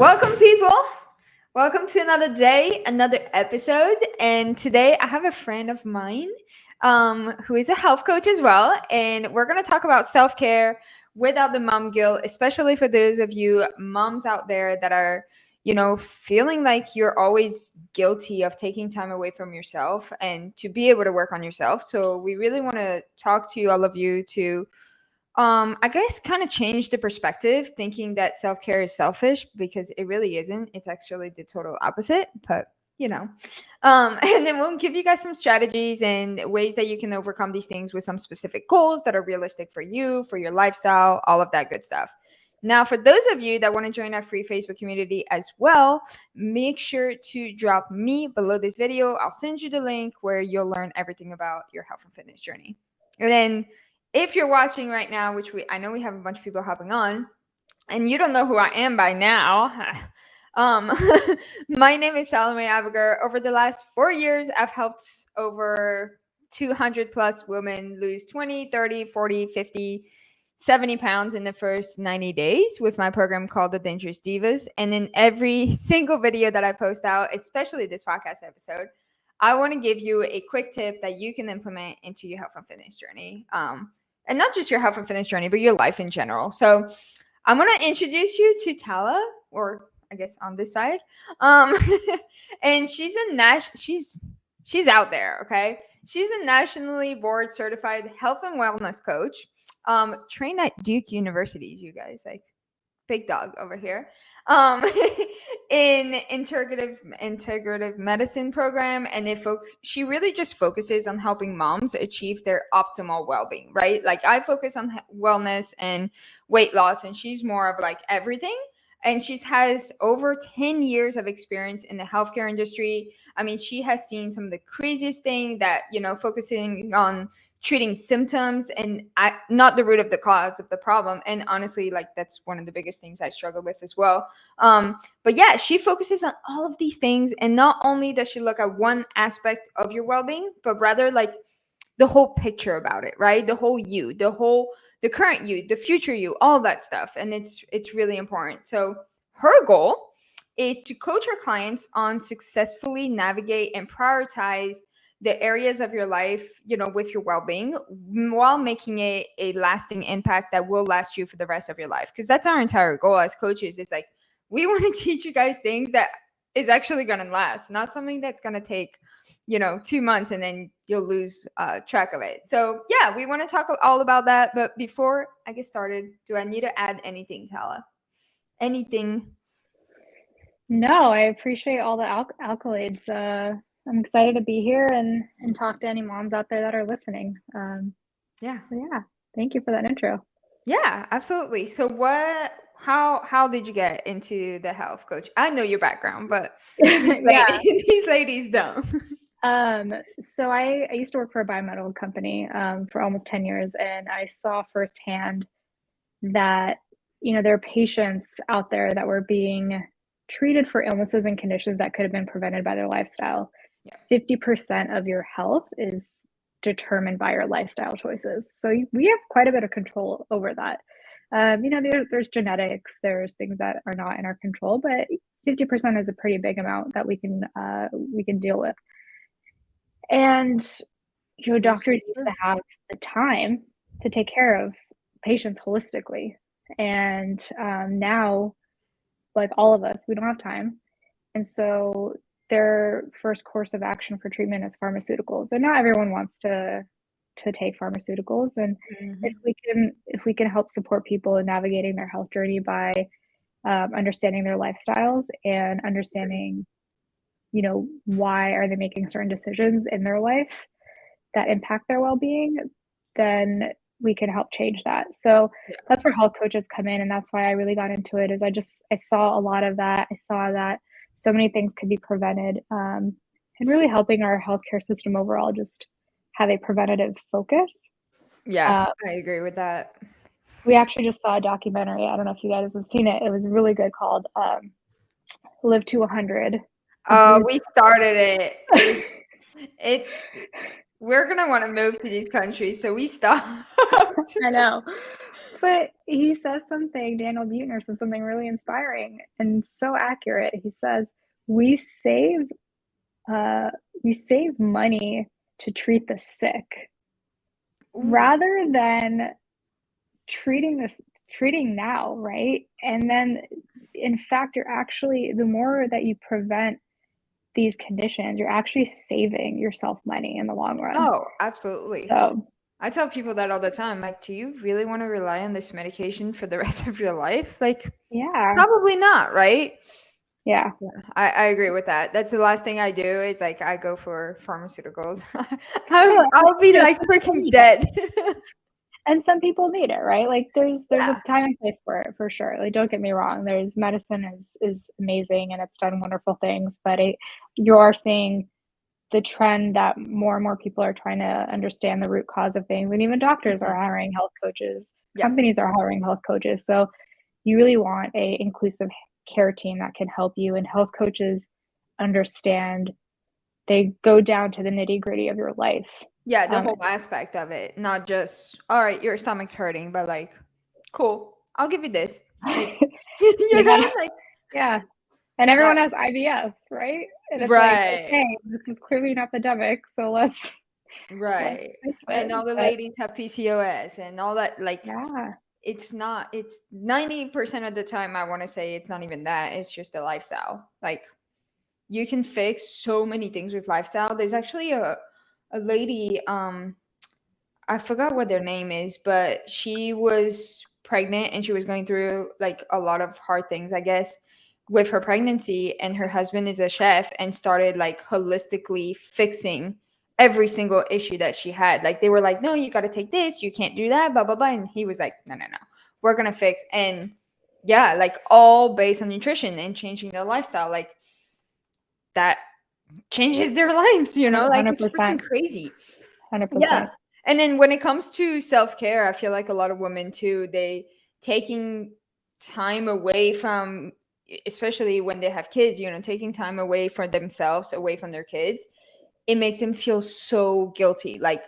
Welcome, people. Welcome to another day, another episode. And today I have a friend of mine who is a health coach as well. And we're going to talk about self care without the mom guilt, especially for those of you moms out there that are, feeling like you're always guilty of taking time away from yourself and to be able to work on yourself. So we really want to talk to all of you to I guess kind of change the perspective, thinking that self-care is selfish because it really isn't. It's actually the total opposite, but you know. And then we'll give you guys some strategies and ways that you can overcome these things with some specific goals that are realistic for you, for your lifestyle, all of that good stuff. Now, for those of you that want to join our free Facebook community as well, make sure to drop me below this video. I'll send you the link where you'll learn everything about your health and fitness journey. And then if you're watching right now, which I know we have a bunch of people hopping on, and you don't know who I am by now, my name is Salomé. Over the last 4 years, I've helped over 200 plus women lose 20, 30, 40, 50, 70 pounds in the first 90 days with my program called The Dangerous Divas. And in every single video that I post out, especially this podcast episode, I want to give you a quick tip that you can implement into your health and fitness journey. And not just your health and fitness journey, but your life in general. So I'm going to introduce you to Tala, or I guess on this side. And she's she's out there, okay? She's a nationally board certified health and wellness coach, trained at Duke University, you guys, like big dog over here. In integrative medicine program, and she really just focuses on helping moms achieve their optimal well-being, right? Like I focus on wellness and weight loss, and she's more of like everything. And she has over 10 years of experience in the healthcare industry. I mean, she has seen some of the craziest thing that, focusing on treating symptoms and not the root of the cause of the problem. And honestly, like that's one of the biggest things I struggle with as well. But yeah, she focuses on all of these things. And not only does she look at one aspect of your well-being, but rather like the whole picture about it, right? The whole you, the current you, the future you, all that stuff. And it's really important. So her goal is to coach her clients on successfully navigate and prioritize the areas of your life, with your well-being while making a lasting impact that will last you for the rest of your life. Because that's our entire goal as coaches. It's like, we want to teach you guys things that is actually going to last, not something that's going to take, 2 months and then you'll lose track of it. So yeah, we want to talk all about that. But before I get started, do I need to add anything, Tala? Anything? No, I appreciate all the accolades. I'm excited to be here and talk to any moms out there that are listening. Yeah. So yeah, thank you for that intro. Yeah, absolutely. So how did you get into the health coach? I know your background, but these ladies don't. So I used to work for a biomedical company for almost 10 years, and I saw firsthand that, there are patients out there that were being treated for illnesses and conditions that could have been prevented by their lifestyle. Yeah. 50% of your health is determined by your lifestyle choices. So we have quite a bit of control over that. There's genetics, there's things that are not in our control, but 50% is a pretty big amount that we can deal with. And, doctors used to have the time to take care of patients holistically. And now, like all of us, we don't have time. And so their first course of action for treatment is pharmaceuticals. And not everyone wants to take pharmaceuticals. And if we can help support people in navigating their health journey by understanding their lifestyles and understanding, why are they making certain decisions in their life that impact their well-being, then we can help change that. So that's where health coaches come in. And that's why I really got into it, is I saw a lot of that. I saw that so many things could be prevented, and really helping our healthcare system overall just have a preventative focus. Yeah, I agree with that. We actually just saw a documentary. I don't know if you guys have seen it. It was really good, called Live to 100. Oh, we started it. We're going to want to move to these countries, so we stopped. I know. But he says something, Daniel Buettner says something really inspiring and so accurate. He says, we save we save money to treat the sick Ooh. rather than treating now, right? And then in fact, you're actually, the more that you prevent these conditions, you're actually saving yourself money in the long run. Oh, absolutely. So I tell people that all the time. Like, do you really want to rely on this medication for the rest of your life? Like, yeah, probably not, right? yeah. I agree with that. That's the last thing I do is like I go for pharmaceuticals. I'll be like freaking dead. And some people need it, right? Like there's Yeah. a time and place for it, for sure. Like don't get me wrong, there's medicine is amazing and it's done wonderful things, but you are seeing the trend that more and more people are trying to understand the root cause of things, and even doctors are hiring health coaches. Yeah. Companies are hiring health coaches. So you really want a inclusive care team that can help you, and health coaches understand, they go down to the nitty-gritty of your life. Yeah, the whole aspect of it, not just, all right, your stomach's hurting, but like, cool, I'll give you this. Like, you know, like, yeah. And everyone has IBS, right? And it's right. like, okay, this is clearly an epidemic, so let's right. fix it. And all the ladies have PCOS and all that. Like, yeah, it's 90% of the time, I want to say it's not even that. It's just a lifestyle. Like, you can fix so many things with lifestyle. There's actually a lady, I forgot what their name is, but she was pregnant and she was going through like a lot of hard things, I guess, with her pregnancy. And her husband is a chef and started like holistically fixing every single issue that she had. Like they were like, no, you got to take this, you can't do that, blah, blah, blah. And he was like, no, we're going to fix. And yeah, like all based on nutrition and changing their lifestyle. Like that changes their lives, you know, like 100%. it's freaking crazy. 100%. Yeah. And then when it comes to self-care, I feel like a lot of women too, they taking time away from, especially when they have kids, you know, taking time away from themselves, away from their kids, it makes them feel so guilty. Like,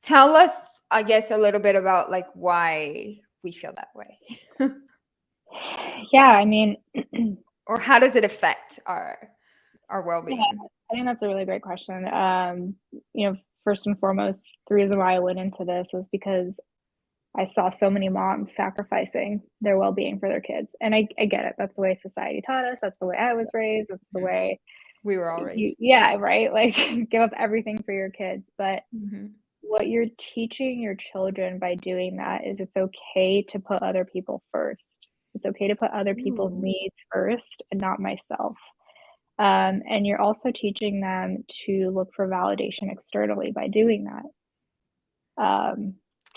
tell us, I guess, a little bit about like why we feel that way. Yeah, I mean, or how does it affect our well-being? Yeah, I think that's a really great question. You know, first and foremost, the reason why I went into this was because I saw so many moms sacrificing their well-being for their kids. And I get it. That's the way society taught us. That's the way I was raised. That's the way we were all raised. Yeah, right? Like give up everything for your kids. But what you're teaching your children by doing that is it's okay to put other people first. It's okay to put other people's needs first and not myself. And you're also teaching them to look for validation externally by doing that.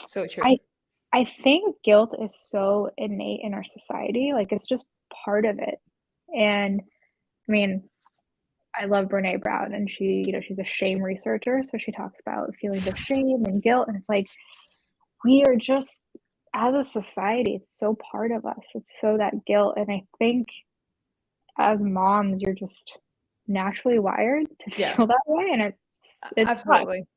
So true. I think guilt is so innate in our society. Like it's just part of it. And I mean, I love Brene Brown, and she, you know, she's a shame researcher. So she talks about feelings of shame and guilt. And it's like, we are just, as a society, it's so part of us. It's so that guilt. And I think as moms, you're just naturally wired to feel that way. And it's absolutely tough.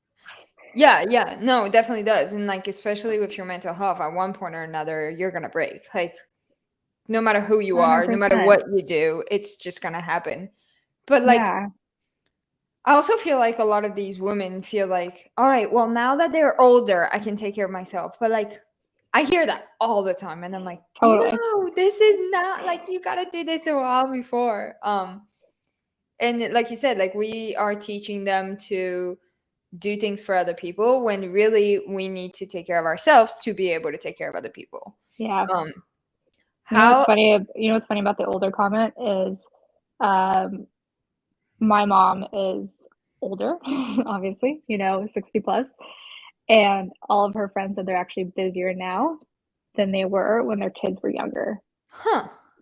Yeah, no, it definitely does. And like, especially with your mental health, at one point or another, you're gonna break. Like, no matter who you are, 100%. no matter what you do, it's just gonna happen. But like, I also feel like a lot of these women feel like, all right, well, now that they're older, I can take care of myself. But like, I hear that all the time, and I'm like, Totally. no, this is not, like, you gotta do this a while before. And like you said, like, we are teaching them to do things for other people when really we need to take care of ourselves to be able to take care of other people. Yeah. How you know what's funny about the older comment is my mom is older, obviously, you know, 60 plus, and all of her friends said they're actually busier now than they were when their kids were younger.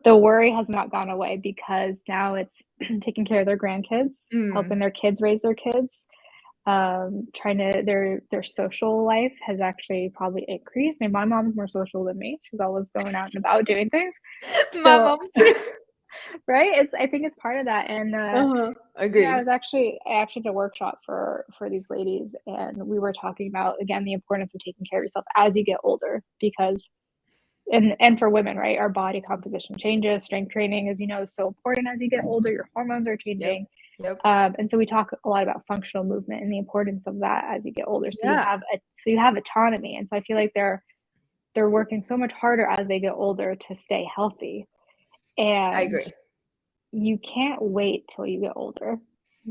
The worry has not gone away because now it's taking care of their grandkids, helping their kids raise their kids, trying to their social life has actually probably increased. I mean, my mom's more social than me. She's always going out and about doing things. My mom too. Right? I think it's part of that. And agree. Yeah, I actually did a workshop for these ladies, and we were talking about, again, the importance of taking care of yourself as you get older, because and for women, right, our body composition changes. Strength training, as you know, is so important as you get older. Your hormones are changing. Yep. And so we talk a lot about functional movement and the importance of that as you get older. So Yeah. you have autonomy. And so I feel like they're working so much harder as they get older to stay healthy. I And agree. you can't wait till you get older.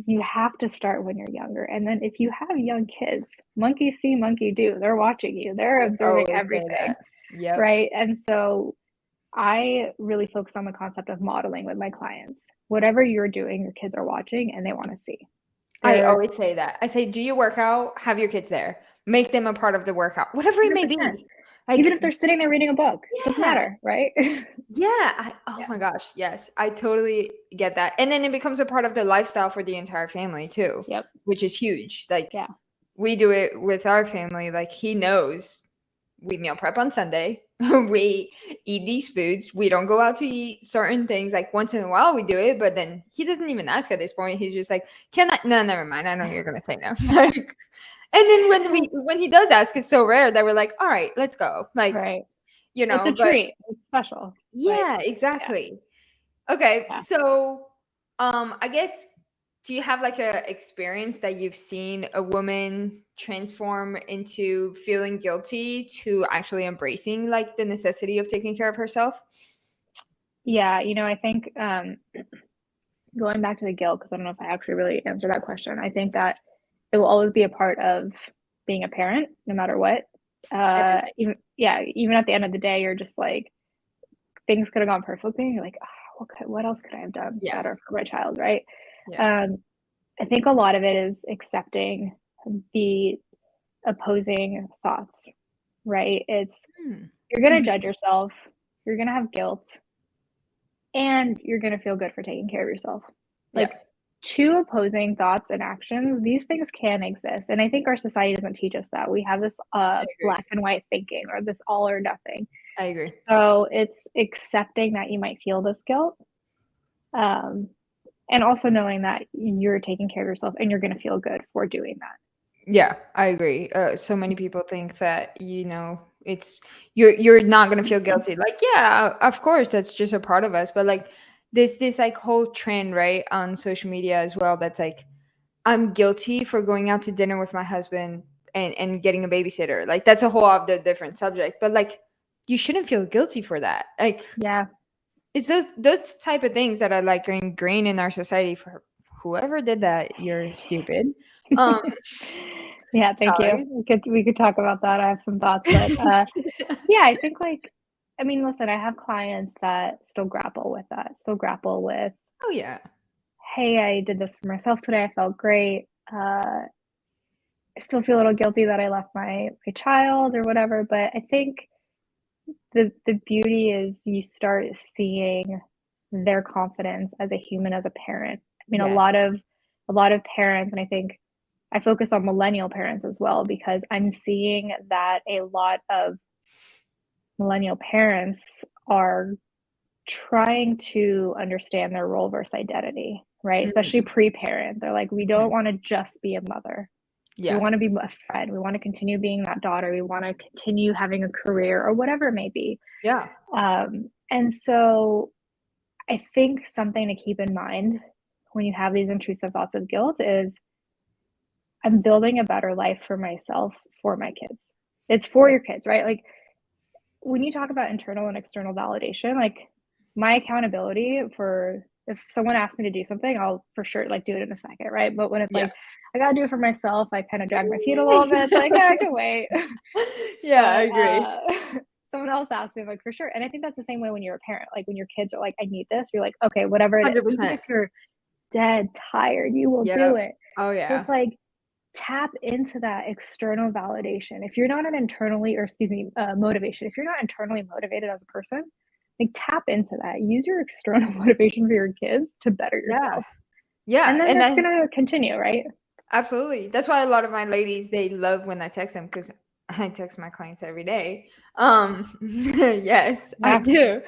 You have to start when you're younger. And then if you have young kids, monkey see, monkey do. They're watching you. They're I observing always say everything, that. Yep. right? And so I really focus on the concept of modeling with my clients. Whatever you're doing, your kids are watching and they want to see. I always say that. I say, do you work out? Have your kids there. Make them a part of the workout, whatever it may 100%. be. Like, Even if they're sitting there reading a book, doesn't yeah. matter, right? Yeah. Oh Yeah. my gosh. Yes. I totally get that. And then it becomes a part of the lifestyle for the entire family too, Yep. which is huge. Like, Yeah. we do it with our family. Like, he knows we meal prep on Sunday. We eat these foods. We don't go out to eat certain things. Like, once in a while we do it, but then he doesn't even ask at this point. He's just like, "Can I?" No, never mind. I know you're gonna say no. Like, and then when he does ask, it's so rare that we're like, "All right, let's go." Like, Right. you It's know. a But treat. It's special. yeah, Like, exactly. Okay, yeah. so I guess, do you have like a experience that you've seen a woman transform into feeling guilty to actually embracing like the necessity of taking care of herself? Yeah. I think going back to the guilt, because I don't know if I actually really answered that question. I think that it will always be a part of being a parent, no matter what. Every day. Even at the end of the day, you're just like, things could have gone perfectly. You're like, oh, what else could I have done Yeah. better for my child, right? Yeah. I think a lot of it is accepting the opposing thoughts, right? Hmm. You're going to Mhm. judge yourself, you're going to have guilt, and you're going to feel good for taking care of yourself. Yeah. Like, two opposing thoughts and actions, these things can exist. And I think our society doesn't teach us that. We have this I agree. black and white thinking, or this all or nothing. I agree. So it's accepting that you might feel this guilt, um, and also knowing that you're taking care of yourself and you're going to feel good for doing that. Yeah, I agree. So many people think that, it's you're not gonna feel guilty. Like, yeah, of course, that's just a part of us. But like this like whole trend, right, on social media as well. That's like, I'm guilty for going out to dinner with my husband and getting a babysitter. Like, that's a whole other different subject. But like, you shouldn't feel guilty for that. Like, Yeah. it's those type of things that are like ingrained in our society. For whoever did that, you're stupid. Um, Yeah, thank you. sorry. We could talk about that. I have some thoughts, but yeah, I think, like, I mean, listen, I have clients that still grapple with that, still grapple with, Oh yeah. hey, I did this for myself today. I felt great. I still feel a little guilty that I left my child or whatever, but I think the beauty is you start seeing their confidence as a human, as a parent. I mean, Yeah. a lot of parents, and I think I focus on millennial parents as well, because I'm seeing that a lot of millennial parents are trying to understand their role versus identity, right? Especially Mhm. pre-parent. They're like, we don't want to just be a mother. We Yeah. want to be a friend. We want to continue being that daughter. We want to continue having a career or whatever it may be. Yeah. And so I think something to keep in mind when you have these intrusive thoughts of guilt is, I'm building a better life for myself, for my kids. It's for Yeah. your kids, right? Like, when you talk about internal and external validation, like, my accountability for, if someone asks me to do something, I'll for sure like do it in a second, right? But when it's Yeah. like, I gotta do it for myself, I kind of drag my feet a little bit. It's like, yeah, I can wait. Yeah, I But agree. someone else asks me, I'm like, for sure. And I think that's the same way when you're a parent. Like, when your kids are like, I need this, you're like, okay, whatever it is. Even 100%. if you're dead tired, you will do Yep. it. Oh, So yeah. it's like, tap into that external validation. If you're not an internally, or excuse me, motivation, if you're not internally motivated as a person, like, tap into that. Use your external motivation for your kids to better Yeah. yourself. And Yeah, then and that's then going to continue, right? absolutely. That's why a lot of my ladies, they love when I text them, because I text my clients every day. Yes, I Yeah. do.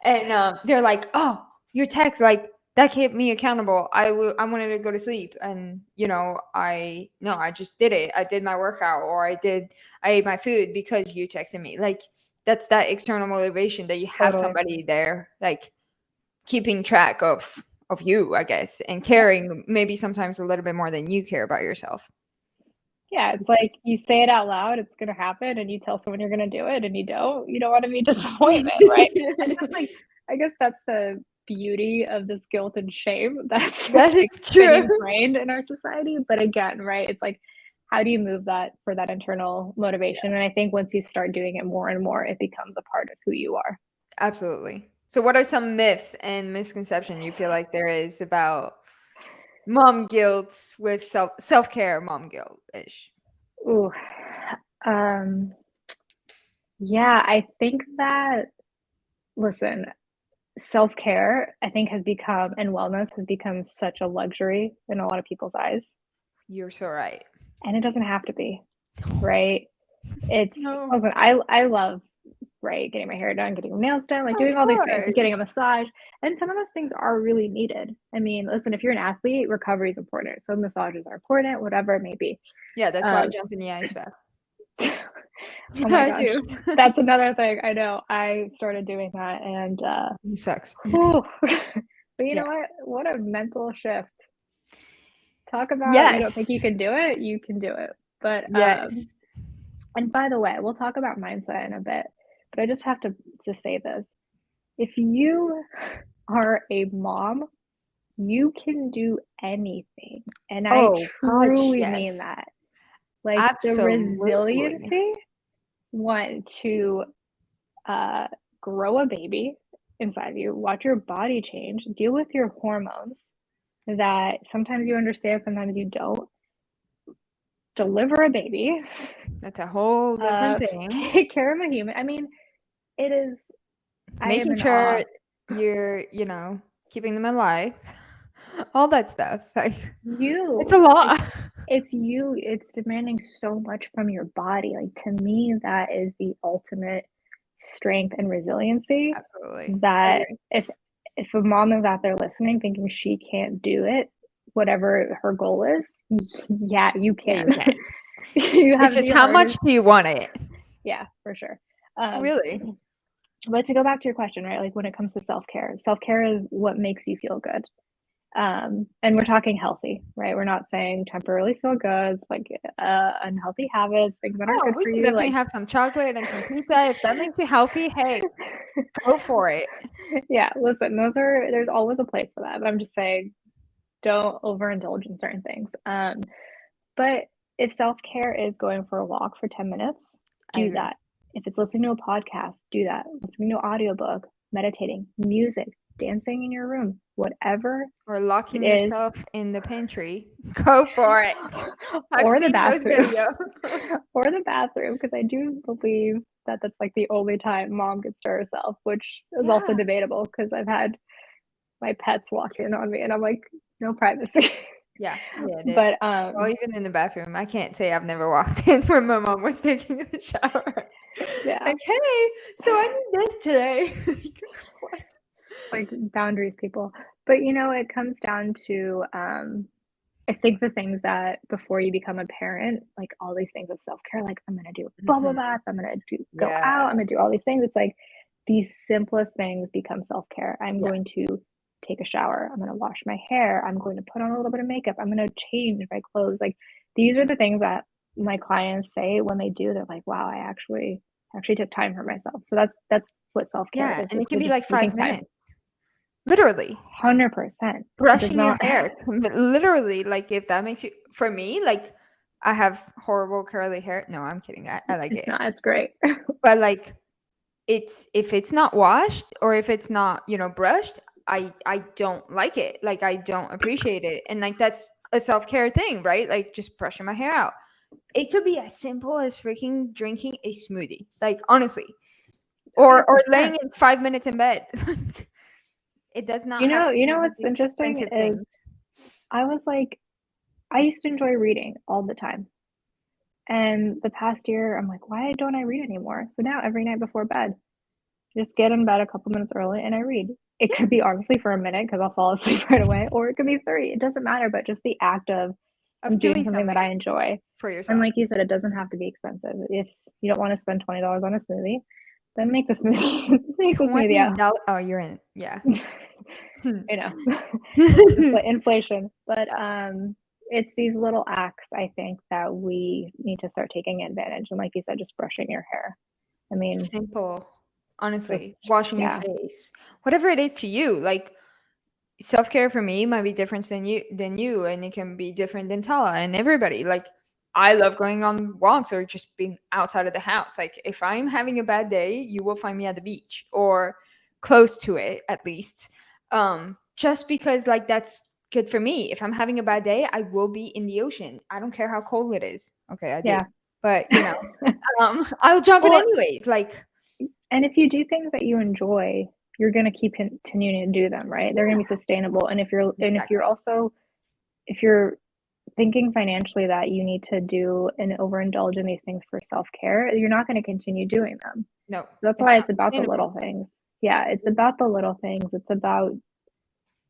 And they're like, "Oh, your text, like, that kept me accountable. I wanted to go to sleep, and I just did it. I did my workout, or I ate my food because you texted me." Like, that's that external motivation that you have Totally. somebody there, like keeping track of you, I guess, and caring maybe sometimes a little bit more than you care about yourself. Yeah, it's like you say it out loud, it's gonna happen, and you tell someone you're gonna do it, and you don't want to be disappointment, right? And just like, I guess that's the beauty of this guilt and shame that's That is like been true. ingrained in our society. But again, right, it's like, how do you move that for that internal motivation? And I think once you start doing it more and more, it becomes a part of who you are. Absolutely. So what are some myths and misconceptions you feel like there is about mom guilt with self-care mom guilt ish? Ooh, um, yeah, I think that, listen, self-care, I think, has become, and wellness has become such a luxury in a lot of people's eyes. You're so right. And it doesn't have to be, right? It's, No. listen, I love, right, getting my hair done, getting my nails done, like Of doing all these things, course. getting a massage. And some of those things are really needed. I mean, listen, if you're an athlete, recovery is important. So massages are important, whatever it may be. Yeah, that's why I Um, jump in the ice bath. oh my I gosh, do. that's another thing. I know. I started doing that, and It sucks. whew. But you Yeah. know what? What a mental shift. Talk about, you don't think Yes. you can do it, you can do it. But Yes. and by the way, we'll talk about mindset in a bit, but I just have to say this. If you are a mom, you can do anything. And I Oh gosh, truly mean yes. that. Like the Absolutely. resiliency, one, to grow a baby inside of you, watch your body change, deal with your hormones that sometimes you understand, sometimes you don't, deliver a baby, That's a whole different thing. take care of a human. I mean, it is, I am Making in sure awe. you're, keeping them alive. All that stuff. Like it's a You, lot. it's you, it's demanding so much from your body. Like to me, that is the ultimate strength and resiliency Absolutely. I that agree. if a mom is out there listening thinking she can't do it, whatever her goal is, yeah, you Yeah, can. you can. You It's have just the how much hardest, do you want it? yeah, for sure. Really? But to go back to your question, right? Like when it comes to self care is what makes you feel good. And we're talking healthy, right? We're not saying temporarily feel good, like unhealthy habits, things that aren't Oh, good we for can you. definitely Like, have some chocolate and some pizza. If that makes you healthy, hey, go for it. yeah, listen, there's always a place for that. But I'm just saying, don't overindulge in certain things. But if self care is going for a walk for 10 minutes, I do agree. that. If it's listening to a podcast, do that. Listening to an audiobook, meditating, music, dancing in your room, whatever Or it locking is, yourself in the pantry. Go for it. I've or the seen those bathroom, videos. or the bathroom, because I do believe that that's like the only time mom gets to herself, which is also Yeah. debatable because I've had my pets walk in on me and I'm like, no privacy. Yeah. Yeah. But Well, even in the bathroom, I can't say I've never walked in when my mom was taking a shower. yeah, Like, hey, so I need this today. Like, what? like boundaries, people. But you know, it comes down to I think the things that before you become a parent, like all these things of self-care, like I'm gonna do bubble Mhm. baths, I'm gonna go Yeah. out, I'm gonna do all these things. It's like these simplest things become self-care. I'm Yeah. going to take a shower, I'm gonna wash my hair, I'm going to put on a little bit of makeup, I'm gonna change my clothes. Like these are the things that my clients say when they do, they're like, wow, I actually took time for myself. So that's what self-care Yeah. is. And it It's can be just like taking 5 time. minutes. Literally. 100%. It does Brushing your not. hair. Literally, like if that makes you, for me, like I have horrible curly hair. No, I'm kidding. I like It's it. not. It's great. But like it's if it's not washed or if it's not, brushed, I don't like it. Like I don't appreciate it. And like that's a self-care thing, right? Like just brushing my hair out. It could be as simple as freaking drinking a smoothie. Like honestly. Or laying 100%. in 5 minutes in bed. It does not have to You be know these what's interesting expensive is things. I was like, I used to enjoy reading all the time. And the past year, I'm like, why don't I read anymore? So now every night before bed, just get in bed a couple minutes early and I read. It Yeah, could be honestly for a minute because I'll fall asleep right away, or it could be 30. It doesn't matter, but just the act of of doing doing something that I something enjoy. for And yourself. like you said, it doesn't have to be expensive. If you don't want to spend $20 on a smoothie, then make the smoothie. Make the smoothie out. $20. Oh, you're in. Yeah. You know, inflation. But it's these little acts, I think, that we need to start taking advantage. And like you said, just brushing your hair. I mean, Simple. Honestly, just, washing your yeah, face. Whatever it is to you. Like self-care for me might be different than you, and it can be different than Tala and everybody. Like I love going on walks or just being outside of the house. Like if I'm having a bad day, you will find me at the beach or close to it at least. Just because like that's good for me. If I'm having a bad day, I will be in the ocean. I don't care how cold it is. Okay, I do. yeah. But I'll jump in Well, anyways. Like and if you do things that you enjoy, you're going to keep continuing to do them, right? They're going to be sustainable. And if you're exactly. also, if you're thinking financially that you need to do and overindulge in these things for self-care, you're not going to continue doing them. No, That's it's why not it's about the sustainable. little things. Yeah, it's about the little things. It's about,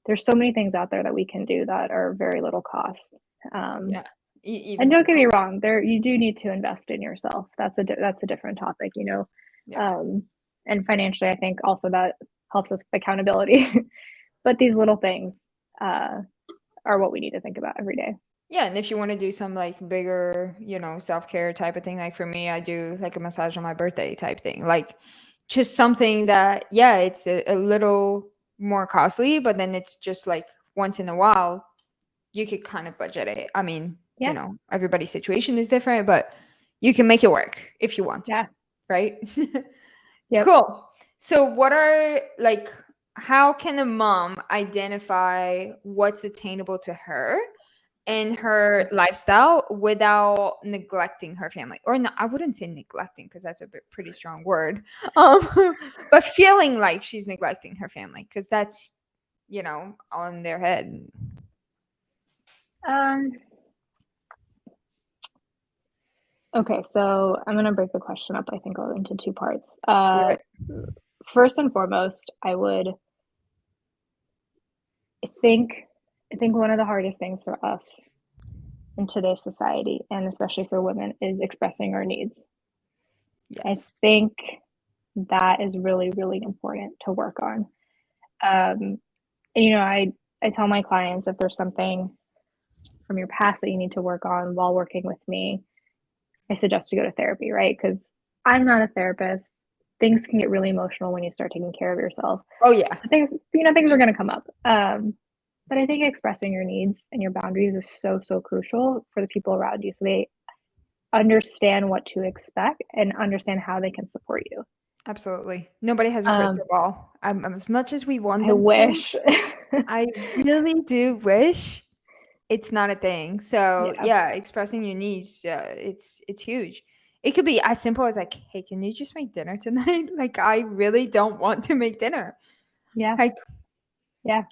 there's so many things out there that we can do that are very little cost. Yeah. And Even don't get me small. wrong, there you do need to invest in yourself. That's a different topic, you know. Yeah. And financially, I think also that helps us with accountability. But these little things are what we need to think about every day. Yeah, and if you want to do some like bigger, self-care type of thing, like for me, I do like a massage on my birthday type thing. Like just something that, yeah, it's a little more costly, but then it's just like once in a while, you could kind of budget it. I mean, Yeah, everybody's situation is different, but you can make it work if you want to, yeah, right? yep. Cool. So what are like how can a mom identify what's attainable to her and her lifestyle without neglecting her family? Or no, I wouldn't say neglecting because that's a pretty strong word. Um, but feeling like she's neglecting her family because that's, on their head. Um, okay, so I'm gonna break the question up, I think, into two parts. Do it. First and foremost, I think I think one of the hardest things for us in today's society, and especially for women, is expressing our needs. I Yes. think that is really, really important to work on. And, I tell my clients if there's something from your past that you need to work on while working with me, I suggest to go to therapy, right? Because I'm not a therapist. Things can get really emotional when you start taking care of yourself. Oh yeah. Things are going to come up. But I think expressing your needs and your boundaries is so, so crucial for the people around you so they understand what to expect and understand how they can support you. Absolutely. Nobody has a crystal ball. As much as we want I them to, wish. I really do wish it's not a thing. So Yeah. yeah, expressing your needs, it's huge. It could be as simple as like, hey, can you just make dinner tonight? Like, I really don't want to make dinner. Yeah. Like, Yeah.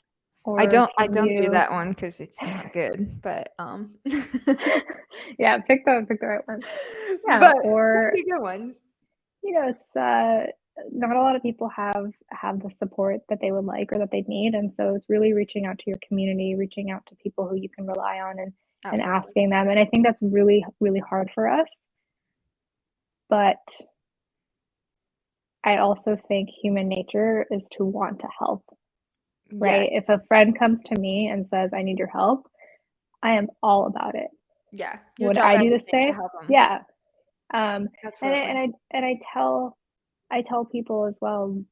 I Or don't can do you that one because it's not good. But yeah, pick the right one. Yeah. but Or, the good ones. it's not a lot of people have the support that they would like or that they need. And so it's really reaching out to your community, reaching out to people who you can rely on and Absolutely. asking them. And I think that's really, really hard for us. But I also think human nature is to want to help, Yes. right? If a friend comes to me and says, I need your help, I am all about it. Yeah. You'll Would drop I do the everything to same? help them. Yeah. Absolutely. I tell people as well,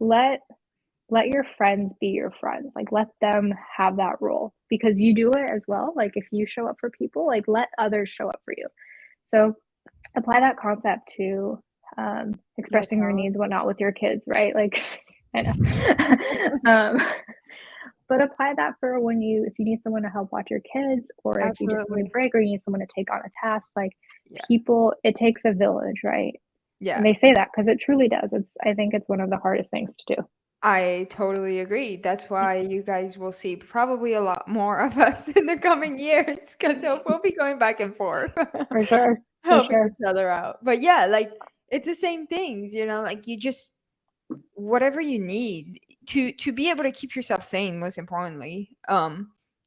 let your friends be your friends. Like let them have that role because you do it as well. Like if you show up for people, like let others show up for you. So apply that concept to Yeah, expressing your totally. needs, whatnot with your kids, right? Like I know. But apply that for if you need someone to help watch your kids, or if you just need a Absolutely. break, or you need someone to take on a task. Like Yeah. it takes a village, right? Yeah. And they say that because it truly does. I think it's one of the hardest things to do. I totally agree. That's why you guys will see probably a lot more of us in the coming years because we'll be going back and forth, For sure. For helping sure. each other out. But yeah, like it's the same things, like you just whatever you need to be able to keep yourself sane, most importantly.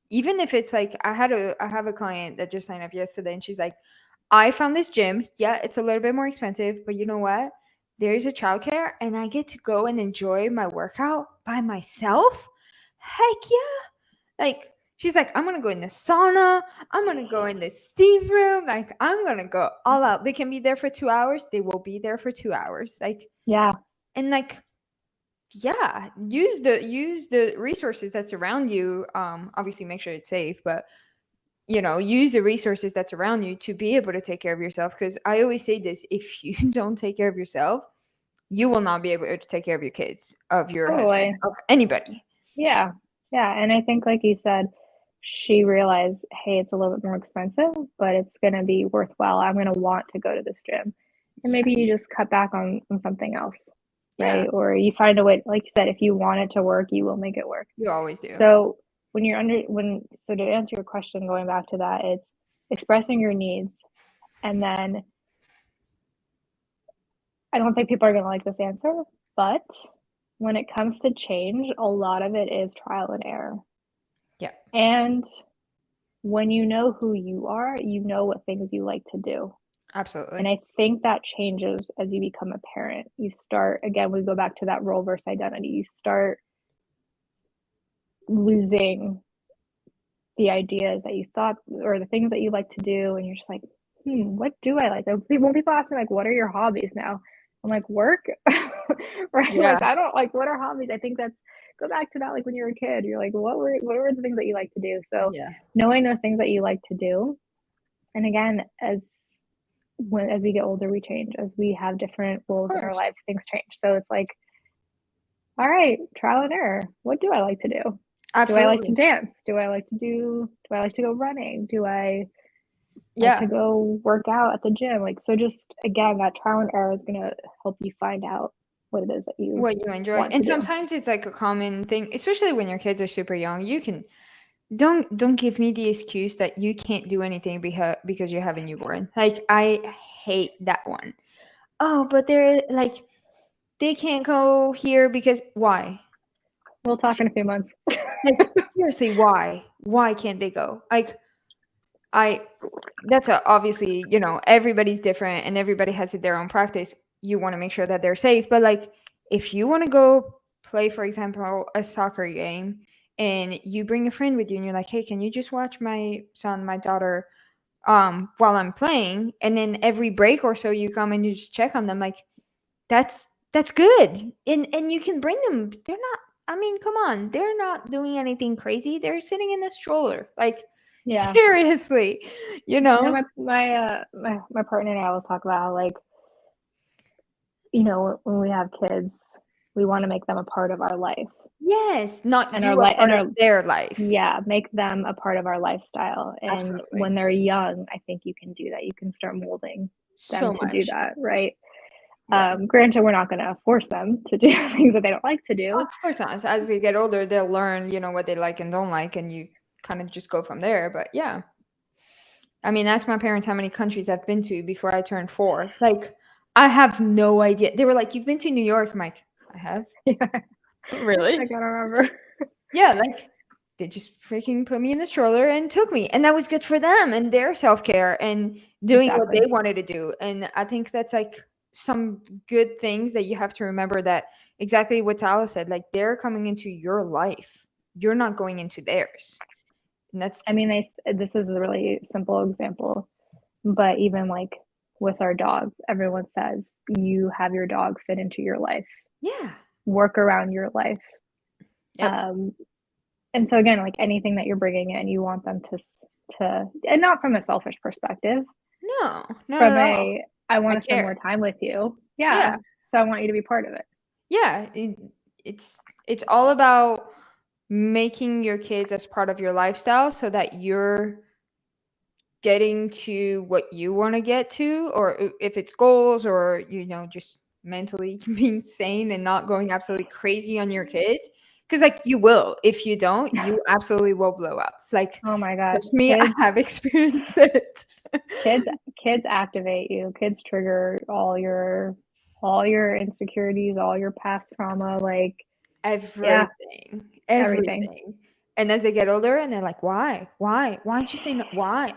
Even if it's like I have a client that just signed up yesterday and she's like, I found this gym. Yeah, it's a little bit more expensive, but you know what? there's a childcare and I get to go and enjoy my workout by myself, heck yeah. Like, she's like, I'm gonna go in the sauna, I'm gonna go in the steam room, like I'm gonna go all out. They can be there for 2 hours, they will be there for 2 hours. Like, Yeah. and like, yeah, use the resources that surround you. Obviously make sure it's safe, but use the resources that's around you to be able to take care of yourself. Because I always say this: if you don't take care of yourself, you will not be able to take care of your kids, of your husband, Totally. of anybody. Yeah. Yeah. And I think, like you said, she realized, hey, it's a little bit more expensive, but it's going to be worthwhile. I'm going to want to go to this gym. And maybe you just cut back on something else, Yeah, right? Or you find a way, like you said, if you want it to work, you will make it work. you always do. So so to answer your question, going back to that, it's expressing your needs. And then I don't think people are going to like this answer, but when it comes to change, a lot of it is trial and error. Yeah, And when you know who you are, you know what things you like to do. absolutely. And I think that changes as you become a parent. You start, again, we go back to that role versus identity. You start losing the ideas that you thought or the things that you like to do. And you're just like, what do I like? When people ask me, like, what are your hobbies now? I'm like, work, right? Yeah. Like, I don't like, what are hobbies? I think go back to that. Like when you're a kid, you're like, what were the things that you like to do? So Yeah. knowing those things that you like to do. And again, as we get older, we change. As we have different roles in our lives, things change. So it's like, all right, trial and error. What do I like to do? Absolutely. Do I like to dance? Do I like to go running? Do I like to go work out at the gym? Like, so just again, that trial and error is going to help you find out what it is that you enjoy. want And to do. sometimes it's like a common thing, especially when your kids are super young. You can don't give me the excuse that you can't do anything because you have a newborn. Like, I hate that one. Oh, but they're like, they can't go here because why? We'll talk in a few months. Like, seriously, why can't they go? Like, that's obviously, everybody's different and everybody has their own practice. You want to make sure that they're safe, but like, if you want to go play, for example, a soccer game, and you bring a friend with you and you're like, hey, can you just watch my son, my daughter, while I'm playing? And then every break or so you come and you just check on them. Like, that's good. And you can bring them. They're not, I mean, come on, they're not doing anything crazy. They're sitting in a stroller. Like, Yeah. seriously, my partner and I always talk about how, like, when we have kids, we want to make them a part of our life. Yes, not And you our a part of their lives. Yeah, make them a part of our lifestyle. And Absolutely. when they're young, I think you can do that. You can start molding them to do that, right? Yeah. Granted, we're not going to force them to do things that they don't like to do. Of course not. As they get older, they'll learn, what they like and don't like, and you kind of just go from there. But yeah. I mean, ask my parents how many countries I've been to before I turned 4. Like, I have no idea. They were like, you've been to New York? I'm like, I have. Yeah. Really? I gotta remember. Yeah, like, they just freaking put me in the stroller and took me. And that was good for them and their self-care and doing what they wanted to do. And I think that's like some good things that you have to remember, that exactly what Tala said, like, they're coming into your life. You're not going into theirs. And that's, I mean, this is a really simple example, but even like with our dog, everyone says you have your dog fit into your life. Yeah. Work around your life. Yep. And so again, like anything that you're bringing in, you want them to, and not from a selfish perspective. No, not from at all. I want to spend more time with you. Yeah. So I want you to be part of it. Yeah. It's all about making your kids as part of your lifestyle so that you're getting to what you want to get to, or if it's goals, or just mentally being sane and not going absolutely crazy on your kids, because like, you will. If you don't, you absolutely will blow up. Like, oh my god, trust me, I have experienced it. kids activate you. Kids trigger all your insecurities, all your past trauma, like everything. And as they get older and they're like, why did you say no? Why?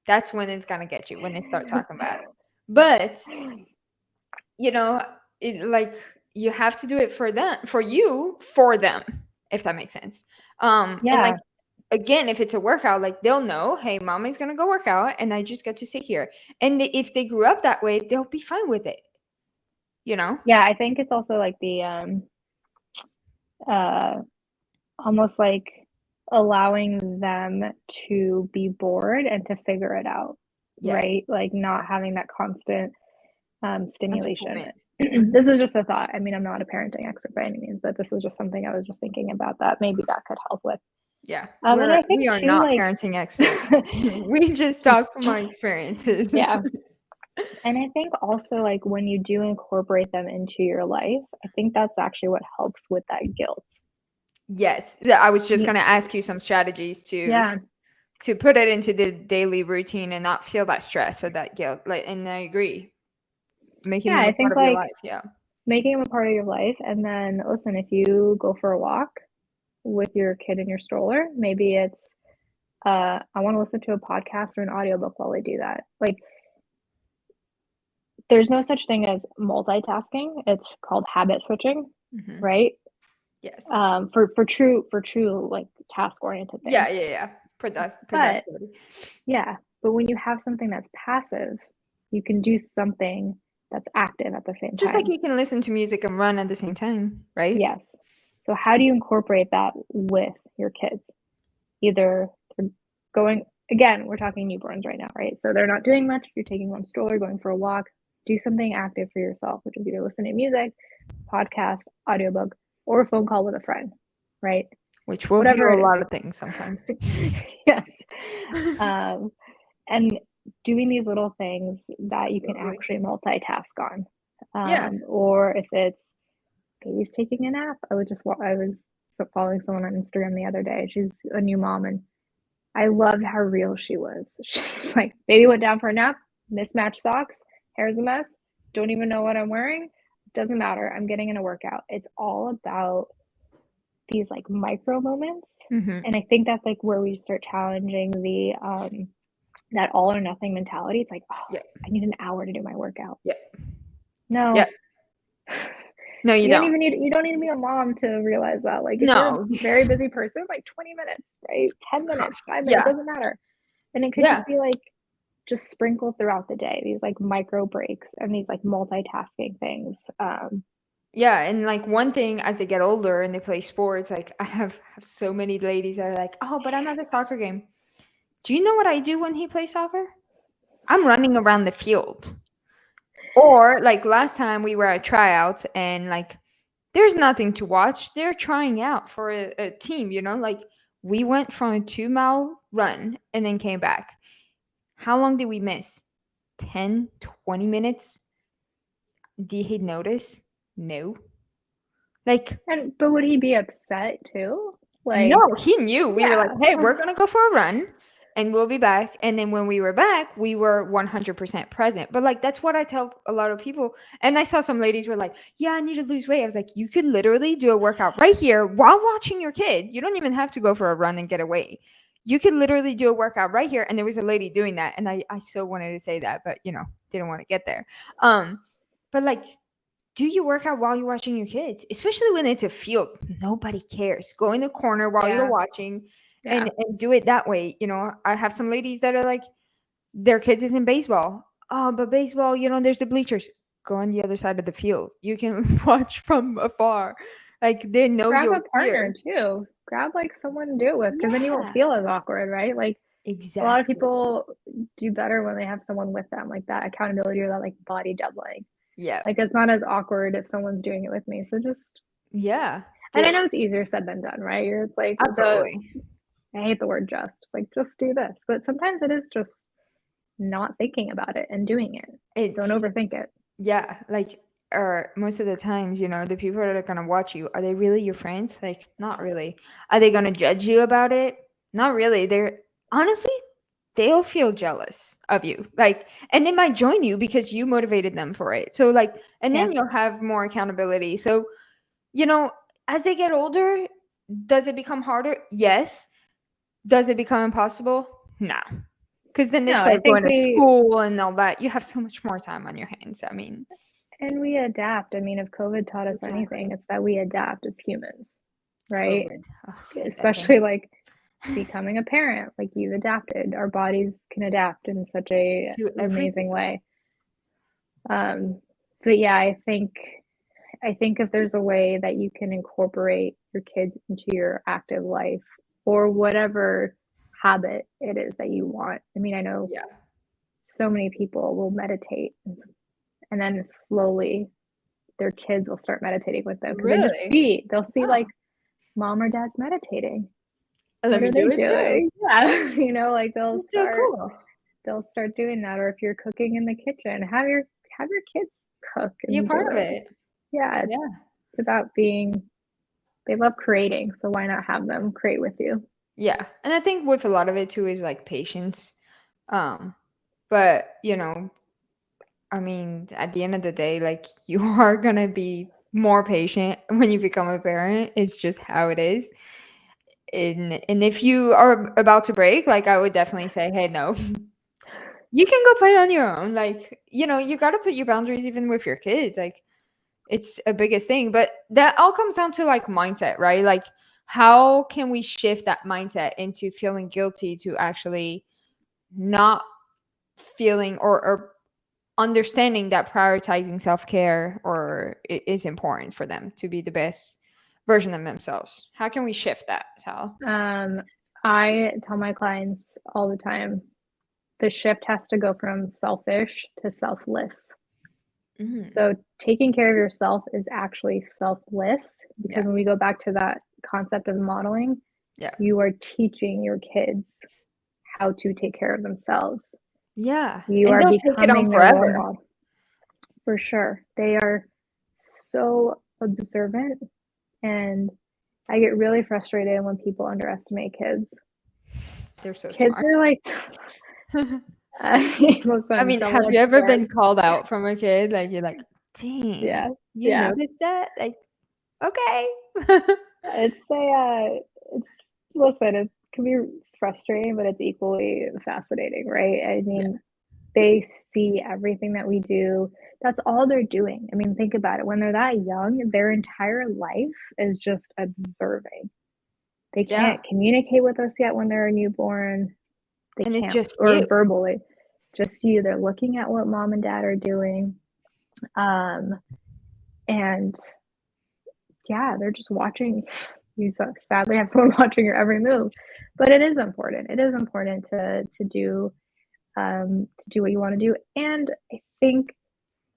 That's when it's gonna get you, when they start talking about it. But like you have to do it for them, for them, if that makes sense. And like, Yeah. again, if it's a workout, like they'll know, hey, mommy's gonna go work out and I just get to sit here. And if they grew up that way, they'll be fine with it. Yeah, I think it's also like the uh almost like allowing them to be bored and to figure it out, Yes. right? Like not having that constant stimulation. Entertainment. This is just a thought. I mean, I'm not a parenting expert by any means, but this is just something I was just thinking about that maybe that could help with. Yeah, And I we think are too, not like parenting experts. We just talk from our experiences. yeah. And I think also like when you do incorporate them into your life, I think that's actually what helps with that guilt. Yes, I was just gonna ask you some strategies Yeah. to put it into the daily routine and not feel that stress or that guilt. Like, and I agree, making Yeah, them I a part think of your like life. Yeah. making them a part of your life. And then listen, if you go for a walk with your kid in your stroller, maybe it's I want to listen to a podcast or an audiobook while I do that. Like there's no such thing as multitasking. It's called habit switching, Mm-hmm. right? Yes. For true like task oriented things. Yeah. But Productivity. yeah, but when you have something that's passive, you can do something that's active at the same Just like time. you can listen to music and run at the same time, right? Yes. So how do you incorporate that with your kids? Either they're going, again, we're talking newborns right now, right? So they're not doing much. You're taking one stroller, going for a walk. Do something active for yourself, which is either listening to music, podcast, audiobook, or a phone call with a friend, right? Which will Whatever heal it a is. lot of things sometimes. Yes. And doing these little things that you can Absolutely. actually multitask on. Yeah. Or if it's baby's taking a nap. I was following someone on Instagram the other day. She's a new mom, and I loved how real she was. She's like, baby went down for a nap, mismatched socks, hair's a mess, don't even know what I'm wearing. Doesn't matter. I'm getting in a workout. It's all about these like micro moments. Mm-hmm. And I think that's like where we start challenging the that all or nothing mentality. It's like, oh, Yeah. I need an hour to do my workout. Yeah. No. Yeah. No, you don't. You don't need to be a mom to realize that. Like if you're a No. very busy person, like 20 minutes, right? 10 minutes, 5 minutes, Yeah. doesn't matter. And it could Yeah. just be like just sprinkled throughout the day, these like micro breaks and these like multitasking things. Yeah, and like one thing as they get older and they play sports, like I have so many ladies that are like, "Oh, but I'm at a soccer game." Do you know what I do when he plays soccer? I'm running around the field. Or like last time we were at tryouts and like there's nothing to watch. They're trying out for a team, like we went from a 2 mile run and then came back. How long did we miss? 10, 20 minutes? Did he notice? No. Like, but would he be upset too? Like, no, he knew. We were like, yeah. hey, we're going to go for a run and we'll be back. And then when we were back, we were 100% present. But like, that's what I tell a lot of people. And I saw some ladies were like, yeah, I need to lose weight. I was like, you could literally do a workout right here while watching your kid. You don't even have to go for a run and get away. You could literally do a workout right here. And there was a lady doing that. And I so wanted to say that, but didn't want to get there. But like, do your workout while you're watching your kids, especially when it's a field. Nobody cares. Go in the corner while you're watching and do it that way. I have some ladies that are like, their kids is in baseball. Oh, but baseball, there's the bleachers. Go on the other side of the field. You can watch from afar. Like they know Grab you're a partner here. too. Grab like someone to do it with, because then you won't feel as awkward, right? Like Exactly. a lot of people do better when they have someone with them, like that accountability or that like body doubling. Yeah. Like it's not as awkward if someone's doing it with me. So just yeah. And I know it's easier said than done, right? It's like Absolutely. I hate the word just. Like just do this. But sometimes it is just not thinking about it and doing it. Don't overthink it. Yeah, like or most of the times, the people that are gonna watch you, are they really your friends? Like, not really. Are they gonna judge you about it? Not really. They're honestly, they'll feel jealous of you. Like, and they might join you because you motivated them for it. So like, and then you'll have more accountability. So, as they get older, does it become harder? Yes. Does it become impossible? No. Because then they start going to school and all that. You have so much more time on your hands. I mean, And we adapt. I mean, if COVID taught us anything, it's that we adapt as humans, right? COVID. Oh, Especially like becoming a parent, like you've adapted. Our bodies can adapt in such a to amazing everything. way. But yeah, I think if there's a way that you can incorporate your kids into your active life or whatever habit it is that you want. I mean, I know Yeah. so many people will meditate and then slowly their kids will start meditating with them because Really? they'll see Oh. like mom or dad's meditating. Let What me are they do it too. doing? Yeah, you know, like That's so cool. they'll start doing that. Or if you're cooking in the kitchen, have your kids cook Be a and do part of it. it. Yeah, Yeah. it's about being. They love creating, so why not have them create with you? Yeah. And I think with a lot of it too is like patience. But I mean, at the end of the day, like you are gonna be more patient when you become a parent. It's just how it is. And if you are about to break, like I would definitely say, hey, no, you can go play on your own. Like, you gotta put your boundaries even with your kids. Like it's a biggest thing. But that all comes down to like mindset, right? Like how can we shift that mindset into feeling guilty to actually not feeling or understanding that prioritizing self-care is important for them to be the best version of themselves. How can we shift that, Tal? I tell my clients all the time, the shift has to go from selfish to selfless. So taking care of yourself is actually selfless because when we go back to that concept of modeling, you are teaching your kids how to take care of themselves. Yeah. You And are they'll take it on becoming their role forever. model. For sure. They are so observant, and I get really frustrated when people underestimate kids. They're so Kids smart. are like, listen, I mean, have you ever been called out from a kid? Like you're like, dang, you noticed that? Like, okay. Listen, it can be frustrating, but it's equally fascinating, right? I mean, they see everything that we do. That's all they're doing. I mean, think about it. When they're that young, their entire life is just observing. They can't communicate with us yet when they're a newborn. They And it's can't, just or you. verbally, just you. They're looking at what mom and dad are doing. And yeah, they're just watching. You sadly have someone watching your every move, but it is important. It is important to do what you want to do. And I think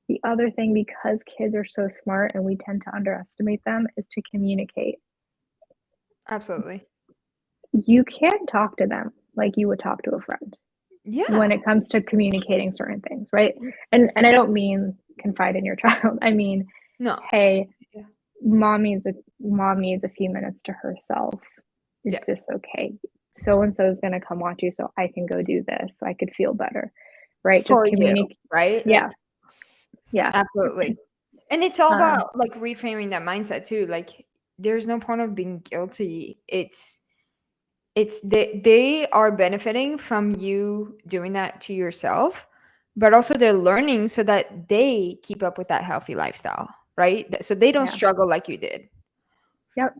the other thing, because kids are so smart and we tend to underestimate them, is to communicate. Absolutely. You can't talk to them like you would talk to a friend when Yeah. it comes to communicating certain things, right? And I don't mean confide in your child. I mean, No. hey, mom needs a few minutes to herself. Is this okay? So and so is going to come watch you, so I can go do this. So I could feel better, right? For Just communicate, right? yeah, Like, yeah, absolutely. And it's all about like reframing that mindset too. Like there's no point of being guilty. It's they are benefiting from you doing that to yourself, but also they're learning so that they keep up with that healthy lifestyle, right? So they don't struggle like you did. Yep.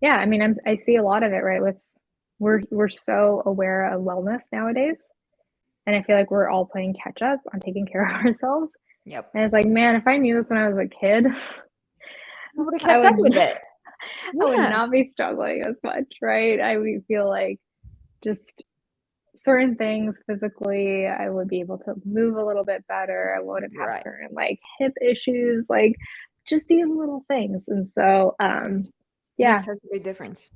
Yeah, I mean, I see a lot of it, right? With we're so aware of wellness nowadays, and I feel like we're all playing catch up on taking care of ourselves. Yep. And it's like, man, if I knew this when I was a kid, I would have kept up with it. I would not be struggling as much, right? I would feel like just certain things physically, I would be able to move a little bit better. I wouldn't have certain like hip issues, like just these little things. And so, Makes such a big difference.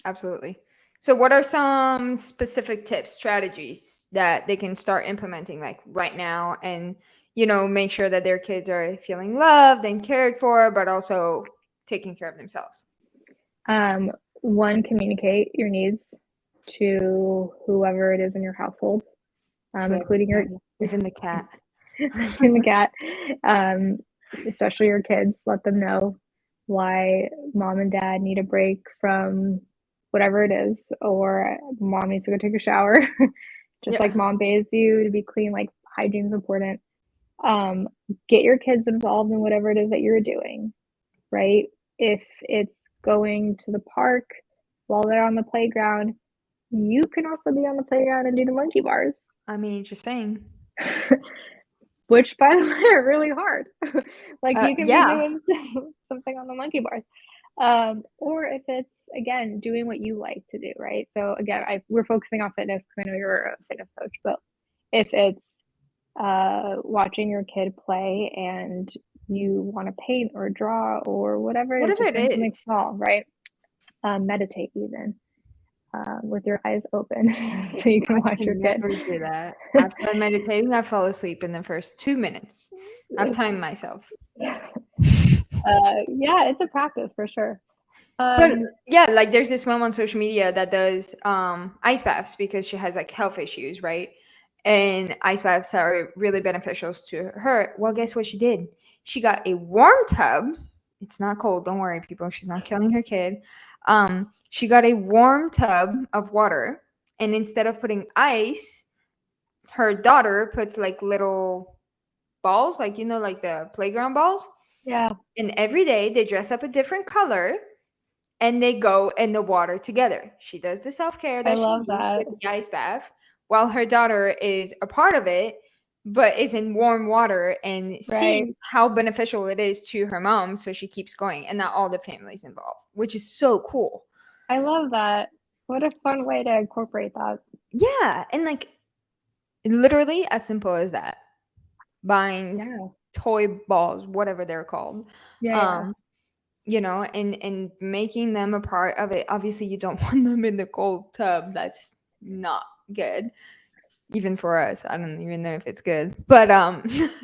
Absolutely. So what are some specific tips, strategies that they can start implementing like right now and make sure that their kids are feeling loved and cared for, but also taking care of themselves? One, communicate your needs to whoever it is in your household, including even the cat. the cat, especially your kids. Let them know why mom and dad need a break from whatever it is, or mom needs to go take a shower. Just like mom bathes you to be clean, like hygiene's important. Get your kids involved in whatever it is that you're doing, right? If it's going to the park while they're on the playground, you can also be on the playground and do the monkey bars. I mean, just saying. Which, by the way, are really hard. Like you can be Yeah. doing something on the monkey bars. Or if it's, again, doing what you like to do, right? So again, we're focusing on fitness because I know you're a fitness coach, but if it's watching your kid play and you want to paint or draw or whatever it is, Whatever just it doing something is. small, right? Meditate even with your eyes open so you can I watch your can kid. never do that. After I meditating, I fall asleep in the first 2 minutes. I've It's, timed myself. yeah, it's a practice for sure. But yeah, like there's this mom on social media that does ice baths because she has like health issues, right? And ice baths are really beneficial to her. Well, guess what she did? She got a warm tub. It's not cold, don't worry, people. She's not killing her kid. She got a warm tub of water, and instead of putting ice, her daughter puts like little balls, like like the playground balls. Yeah, And every day they dress up a different color and they go in the water together. She does the self care I that she love needs that. with the ice bath, while her daughter is a part of it, but is in warm water and Right. sees how beneficial it is to her mom. So she keeps going, and not all the family's involved, which is so cool. I love that. What a fun way to incorporate that. Yeah. And like literally as simple as that, buying Yeah. toy balls, whatever they're called. Yeah, yeah. Um, and making them a part of it. Obviously, you don't want them in the cold tub. That's not good, even for us. I don't even know if it's good, but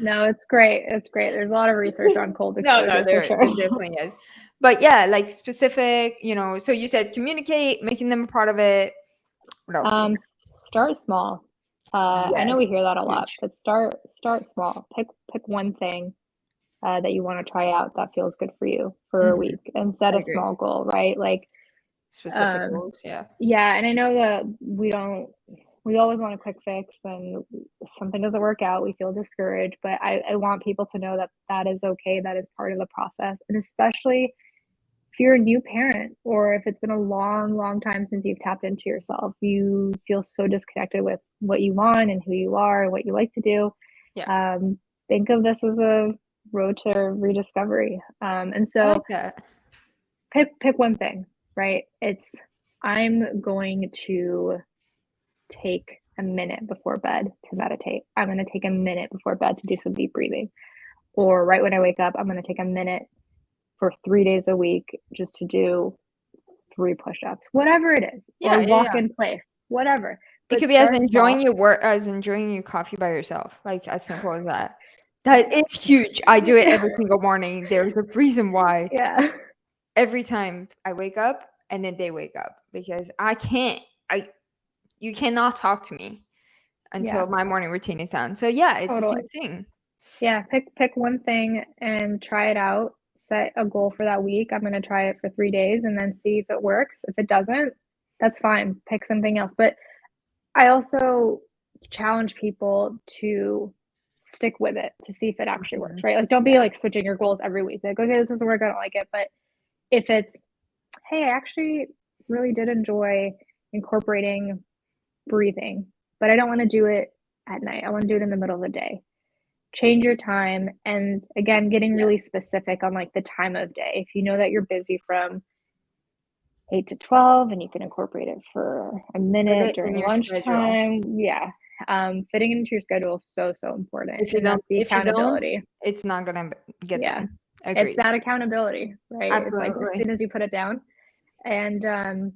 No, it's great. It's great. There's a lot of research on cold no, exposure for sure. there definitely is. But yeah, like specific, So you said communicate, making them a part of it. What else? Start small. I know we Yes, hear that a lot, huge. but start small. Pick one thing that you want to try out that feels good for you for a Hmm. week and set I a agree. small goal, right? Like, Specific um, goals, yeah. yeah, and I know that we always want a quick fix, and if something doesn't work out, we feel discouraged, but I want people to know that that is okay. That is part of the process. And especially if you're a new parent or if it's been a long, long time since you've tapped into yourself, you feel so disconnected with what you want and who you are and what you like to do. Yeah, Um, think of this as a road to rediscovery. And I so like that. pick one thing, right? I'm going to take a minute before bed to meditate. I'm going to take a minute before bed to do some deep breathing. Or right when I wake up, I'm going to take a minute for 3 days a week just to do 3 push-ups, whatever it is, Yeah, or yeah, walk yeah. in place, whatever. It But could be as start enjoying small. your work as enjoying your coffee by yourself, like as simple as that. That it's huge. I do it every single morning. There's a reason why Yeah. every time I wake up and then they wake up because I can't. I You cannot talk to me Yeah, until my morning routine is done. So yeah, it's the totally. same thing. Yeah, pick one thing and try it out. Set a goal for that week. I'm going to try it for 3 days and then see if it works. If it doesn't, that's fine. Pick something else. But I also challenge people to stick with it to see if it actually works, Mhm. right? Like, don't be Yeah. like switching your goals every week. Like, okay, this doesn't work. I don't like it. But if it's, hey, I actually really did enjoy incorporating breathing, but I don't want to do it at night. I want to do it in the middle of the day. Change your time. And again, getting really Yes. specific on like the time of day. If you know that you're busy from 8 to 12 and you can incorporate it for a Fit minute it in during your schedule. lunchtime. Yeah. Fitting into your schedule is so, so important. And that's the If you don't, accountability. it's not gonna get Yeah. done. It's Agreed. that accountability, right? It's like as Absolutely. soon as you put it down. And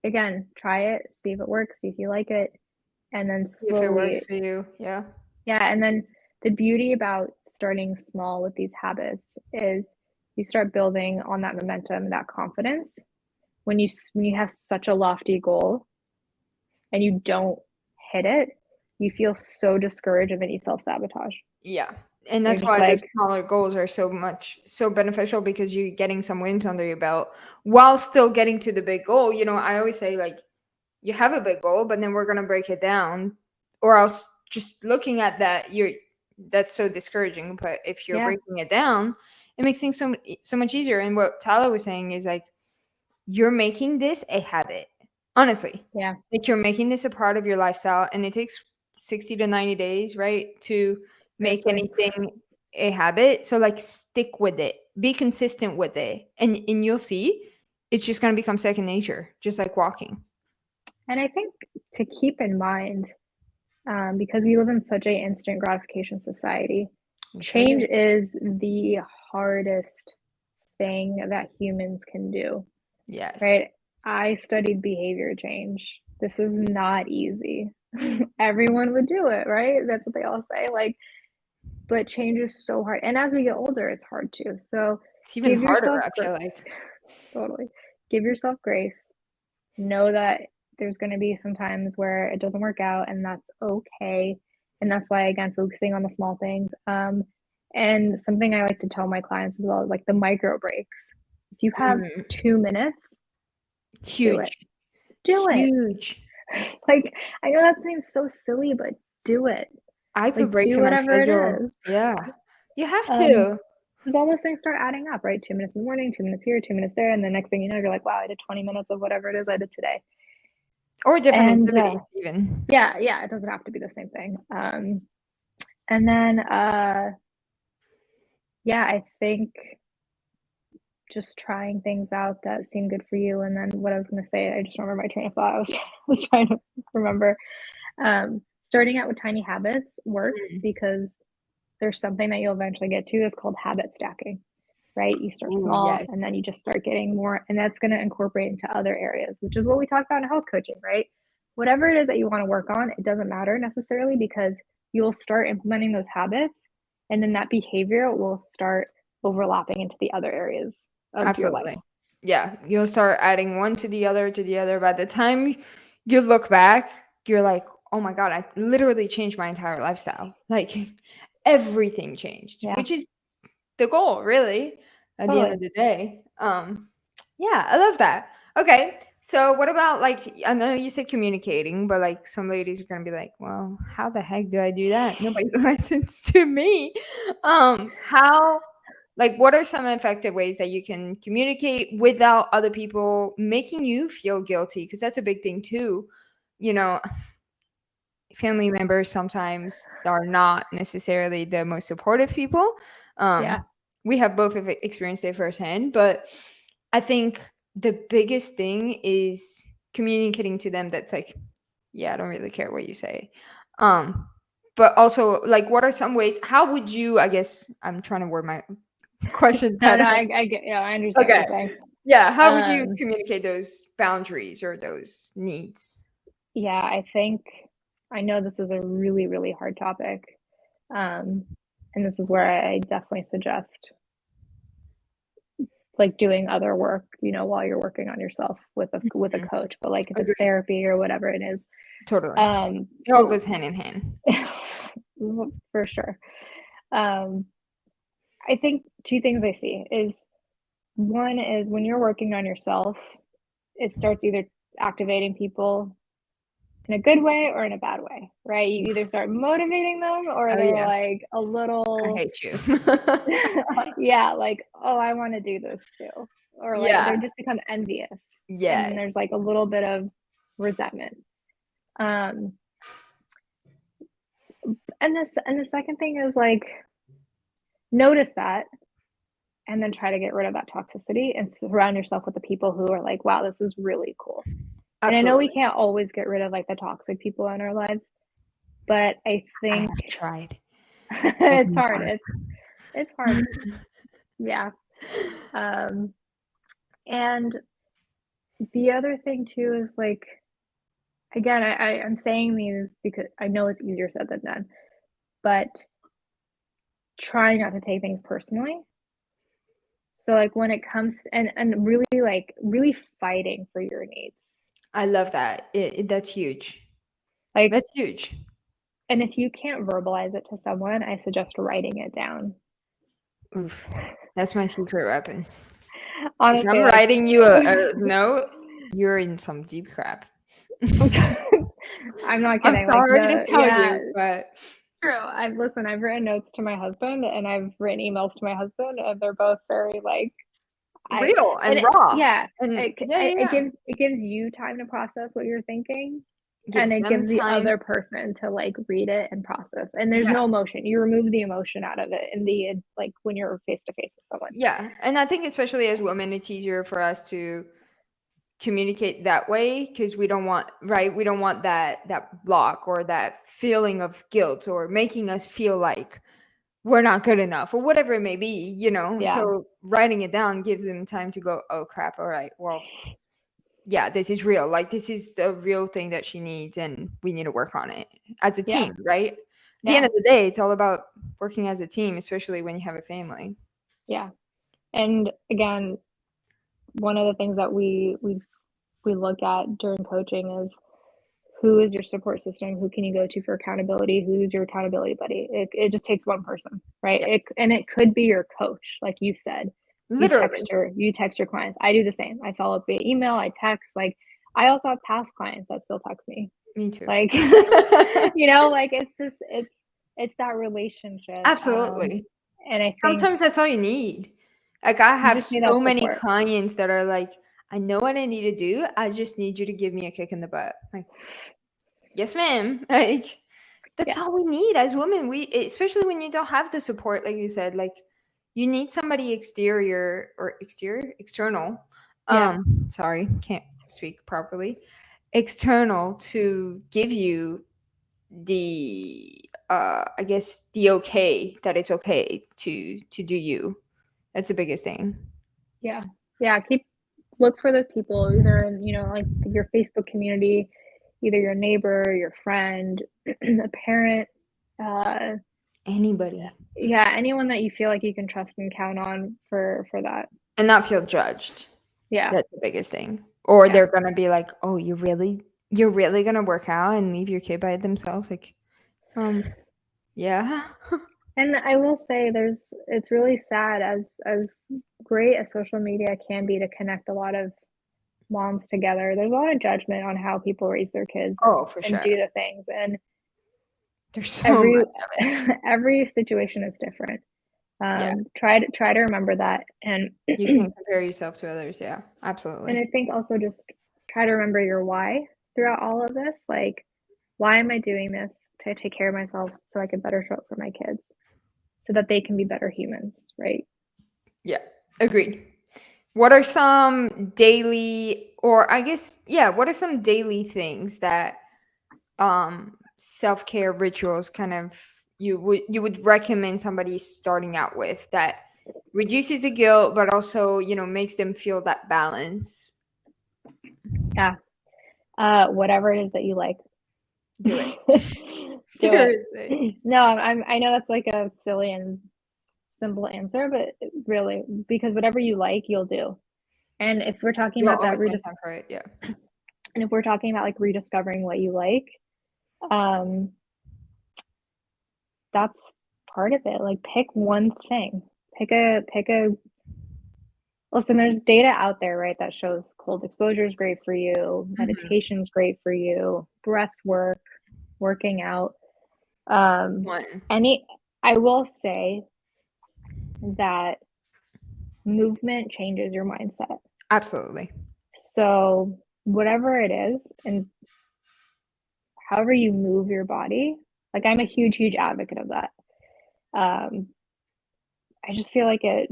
again, try it, see if it works, see if you like it, and then If it works slowly, for you, yeah. yeah. And then the beauty about starting small with these habits is you start building on that momentum, that confidence. When you have such a lofty goal and you don't hit it, you feel so discouraged and then you self-sabotage. Yeah. And You're that's just why the like, smaller goals are so beneficial because you're getting some wins under your belt while still getting to the big goal. I always say like you have a big goal, but then we're gonna break it down, or else just looking at that, that's so discouraging. But if you're Yeah. breaking it down, it makes things so much easier. And what Tala was saying is like, you're making this a habit. Honestly, Yeah. like you're making this a part of your lifestyle, and it takes 60 to 90 days, right, to make Seriously. anything a habit. So like stick with it, be consistent with it, and you'll see it's just going to become second nature, just like walking. And I think to keep in mind, because we live in such a instant gratification society, We sure change do. is the hardest thing that humans can do, Yes. right? I studied behavior change. This is not easy. Everyone would do it, right? That's what they all say. Like, but change is so hard. And as we get older, it's hard too. So It's even give harder, yourself I feel like. totally give yourself grace. Know that there's going to be some times where it doesn't work out, and that's okay. And that's why, again, focusing on the small things. And something I like to tell my clients as well is like the micro breaks. If you have Mm, 2 minutes, do it. huge. Do it. Huge. Like, I know that seems so silly, but do it. I Like, put breaks do in my whatever it schedule. is. Yeah. You have Um, to. because all those things start adding up, right? 2 minutes in the morning, 2 minutes here, 2 minutes there, and the next thing you know, you're like, wow, I did 20 minutes of whatever it is I did today. Or different And activities, even. yeah, it doesn't have to be the same thing. And then yeah, I think just trying things out that seem good for you. And then what I was going to say, I just remember my train of thought. Was trying to remember. Starting out with tiny habits works because there's something that you'll eventually get to that's called habit stacking, right? You start Ooh, small yes. and then you just start getting more, and that's going to incorporate into other areas, which is what we talked about in health coaching, right? Whatever it is that you want to work on, it doesn't matter necessarily, because you'll start implementing those habits, and then that behavior will start overlapping into the other areas of your life. Absolutely. Yeah. You'll start adding one to the other to the other. By the time you look back, you're like, oh my God, I literally changed my entire lifestyle. Like everything changed, Yeah, which is the goal, really, at the end totally. of the day. Yeah, I love that. Okay. So what about like, I know you said communicating, but like some ladies are gonna be like, well, how the heck do I do that? Nobody listens to me. How, like, what are some effective ways that you can communicate without other people making you feel guilty? Because that's a big thing too. You know, family members sometimes are not necessarily the most supportive people. Yeah. We have both experienced it firsthand, but I think the biggest thing is communicating to them that's like, yeah, I don't really care what you say. Um, but also, like, what are some ways? How would you? I guess I'm trying to word my question No, better. I get, yeah, I understand what Okay, you're saying. yeah. How would you communicate those boundaries or those needs? Yeah, I think I know this is a really, really hard topic. And this is where I definitely suggest like doing other work, while you're working on yourself with a Mhm. coach, but like if it's Agreed. therapy or whatever it is. Totally. It all But goes hand in hand. for sure. Um, I think two things I see is, one is when you're working on yourself, it starts either activating people in a good way or in a bad way, right? You either start motivating them or Oh they're yeah, like a I little, hate you. yeah, like, oh, I want to do this too. Or like Yeah. they're just become envious. And then Yes. there's like a little bit of resentment. Um, and the second thing is like notice that and then try to get rid of that toxicity and surround yourself with the people who are like, wow, this is really cool. And I know we Absolutely. can't always get rid of like the toxic people in our lives, but I I think have tried. it's Doesn't hard. work. It's hard. Yeah. Um, and the other thing too is like, again, I'm saying these because I know it's easier said than done, but try not to take things personally. So like when it comes and really like really fighting for your needs. I love that. That's huge. Like, That's huge. and if you can't verbalize it to someone, I suggest writing it down. Oof. That's my secret weapon. If Honestly, I'm like writing you a note, you're in some deep crap. I'm not I'm kidding. Like sorry to tell yeah, you, but true. I've written notes to my husband and I've written emails to my husband, and they're both very like Real and raw. yeah, And it gives you time to process what you're thinking, and gives it them gives the time. other person to like read it and process. And there's no emotion. You remove the emotion out of it in the like when you're face to face with someone. Yeah, and I think especially as women, it's easier for us to communicate that way because we don't want that block or that feeling of guilt or making us feel like we're not good enough or whatever it may be, Yeah. So writing it down gives them time to go, oh crap, all right, well, yeah, this is real, like this is the real thing that she needs and we need to work on it as a team, right? At the end of the day, it's all about working as a team, especially when you have a family. Yeah. And again, one of the things that we look at during coaching is who is your support system, who can you go to for accountability, who's your accountability buddy. It just takes one person, right? It could be your coach, like you said. Literally. You text your clients. I do the same. I follow up via email, I text. Like I also have past clients that still text me. Me too. Like like it's that relationship. Absolutely. And I think sometimes that's all you need. Like I have so many clients that are like, I know what I need to do. I just need you to give me a kick in the butt. Like, yes, ma'am. Like that's all we need as women. Especially when you don't have the support, like you said, like you need somebody external. Sorry, can't speak properly. External to give you the I guess the okay that it's okay to do you. That's the biggest thing. Yeah. Look for those people either in like your Facebook community, either your neighbor, your friend, a parent, anybody. Yeah, anyone that you feel like you can trust and count on for that, and not feel judged. Yeah, that's the biggest thing. Or they're gonna be like, oh, you're really gonna work out and leave your kid by themselves? Like, yeah. And I will say it's really sad as great as social media can be to connect a lot of moms together. There's a lot of judgment on how people raise their kids and do the things. And there's so much of it. Every situation is different. Try to remember that, and you can't compare yourself to others. Yeah, absolutely. And I think also just try to remember your why throughout all of this. Like, why am I doing this? To take care of myself so I can better show up for my kids, so that they can be better humans, right? Yeah, agreed. What are some daily, or I guess, what are some daily things that self-care rituals kind of you would recommend somebody starting out with that reduces the guilt but also makes them feel that balance? Yeah. Whatever it is that you like, do it. Seriously. No, I know that's like a silly and simple answer, but really, because whatever you like, you'll do. And if we're talking about that and if we're talking about like rediscovering what you like, that's part of it. Like pick one thing. Listen, there's data out there, right, that shows cold exposure is great for you, meditation is great for you, breath work, working out. I will say that movement changes your mindset. Absolutely. So whatever it is, and however you move your body, like I'm a huge advocate of that. I just feel like it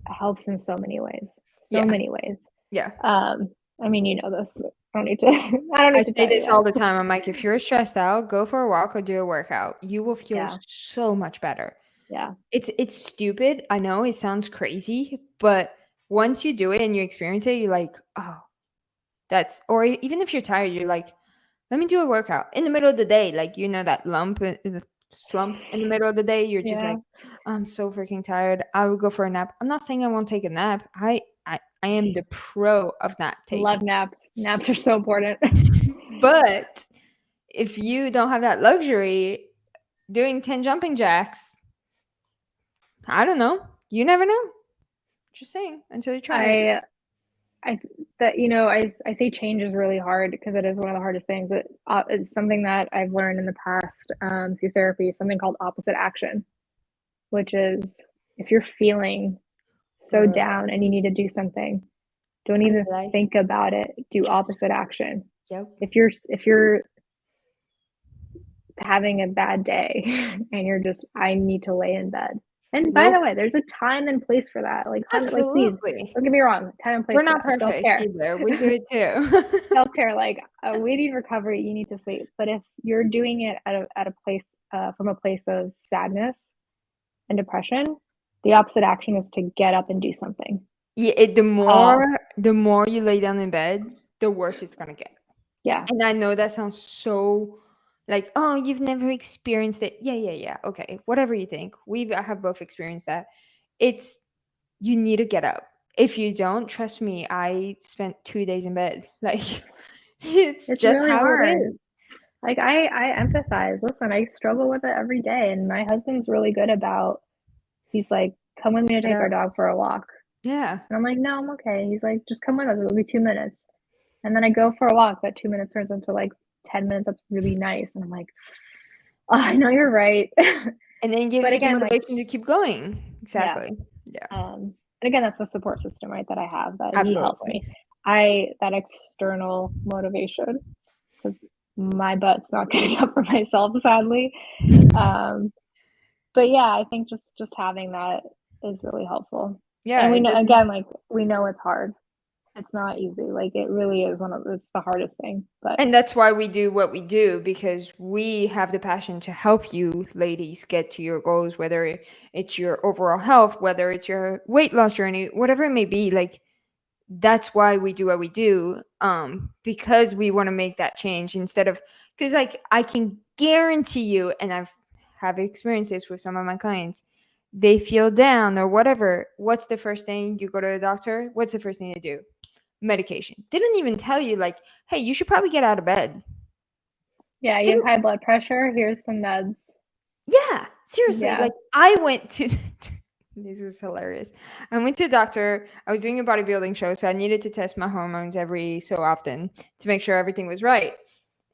helps in so many ways. Many ways. Yeah. I mean, you know this. I don't need to say this all the time. I'm like, if you're stressed out, go for a walk or do a workout. You will feel so much better. Yeah. It's stupid. I know it sounds crazy, but once you do it and you experience it, you're like, oh, or even if you're tired, you're like, let me do a workout in the middle of the day. Like, that slump in the middle of the day. You're just like, I'm so freaking tired. I will go for a nap. I'm not saying I won't take a nap. I am the pro of nap taking. Love naps. Naps are so important. But if you don't have that luxury, doing 10 jumping jacks, I don't know. You never know. Just saying until you try it. I say change is really hard because it is one of the hardest things. It's something that I've learned in the past through therapy, something called opposite action, which is if you're feeling so down and you need to do something, don't even think about it. Do opposite action. Yep. If you're having a bad day and you're just, I need to lay in bed. And by the way, there's a time and place for that. Like, please, don't get me wrong. Time and place. We're not perfect either. We do it too. Self-care, like we need recovery. You need to sleep. But if you're doing it at a place from a place of sadness and depression, the opposite action is to get up and do something. Yeah, the more you lay down in bed, the worse it's gonna get. Yeah. And I know that sounds so like, oh, you've never experienced it. Yeah. Okay, whatever you think. I have both experienced that. It's you need to get up. If you don't, trust me, I spent 2 days in bed. Like it's just really how hard. it is. Like I empathize. Listen, I struggle with it every day, and my husband's really good about. He's like, "Come with me to take our dog for a walk." Yeah. And I'm like, "No, I'm okay." He's like, "Just come with us. It'll be 2 minutes." And then I go for a walk. That 2 minutes turns into like 10 minutes. That's really nice. And I'm like, oh, I know you're right. And then gives you the motivation to keep going. Exactly. Yeah. And again, that's the support system, right, that I have, that Absolutely. he helps me. That external motivation, because my butt's not getting up for myself, sadly. But yeah, I think just having that is really helpful. Yeah. And we know, again, like we know it's hard. It's not easy. Like it really is it's the hardest thing. And that's why we do what we do, because we have the passion to help you ladies get to your goals, whether it's your overall health, whether it's your weight loss journey, whatever it may be. Like that's why we do what we do, because we want to make that change instead of, because like I can guarantee you, and have experienced this with some of my clients, they feel down or whatever. What's the first thing? You go to the doctor, what's the first thing they do? Medication. Didn't even tell you like, hey, you should probably get out of bed. Yeah, you have high blood pressure, here's some meds. Yeah, seriously. Like I went to this was hilarious. I went to a doctor. I was doing a bodybuilding show, so I needed to test my hormones every so often to make sure everything was right.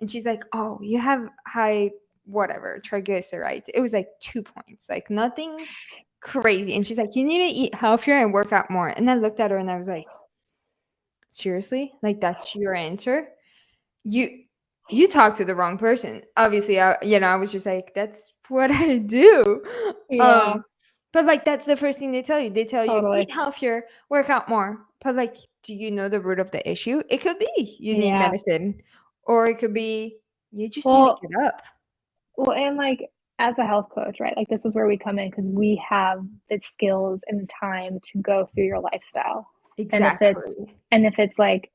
And she's like, oh, you have high whatever triglycerides. It was like 2 points, like nothing crazy. And she's like, you need to eat healthier and work out more. And I looked at her and I was like, seriously? Like that's your answer? You talked to the wrong person. Obviously, I was just like, that's what I do. Yeah. But like that's the first thing they tell you. They tell Totally. you eat healthier, work out more. But like, do you know the root of the issue? It could be you need medicine, or it could be you just need to get up. Well, and like as a health coach, right? Like this is where we come in because we have the skills and the time to go through your lifestyle. Exactly. And if it's like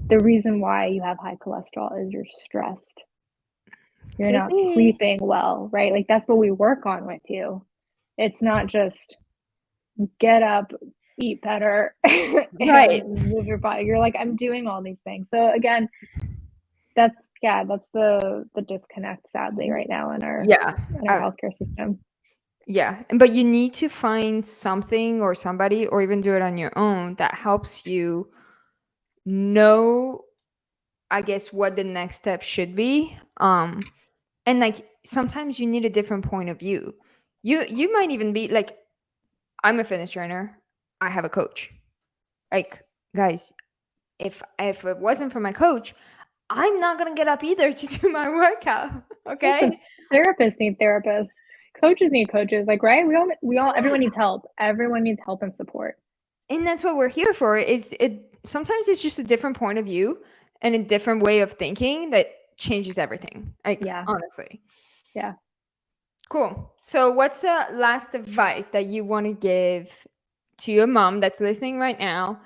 the reason why you have high cholesterol is you're stressed. You're not sleeping well, right? Like that's what we work on with you. It's not just get up, eat better, and move your body. You're like, I'm doing all these things. So again, that's the disconnect, sadly, right now in our healthcare system. Yeah, but you need to find something or somebody, or even do it on your own, that helps you know, I guess, what the next step should be. And like sometimes you need a different point of view. You might even be like, I'm a fitness trainer, I have a coach. Like, guys, if it wasn't for my coach, I'm not gonna get up either to do my workout. Okay. Listen, therapists need therapists. Coaches need coaches. Like, right? Everyone needs help. Everyone needs help and support. And that's what we're here for. Sometimes it's just a different point of view and a different way of thinking that changes everything. Like, honestly. Yeah. Cool. So what's the last advice that you want to give to your mom that's listening right now,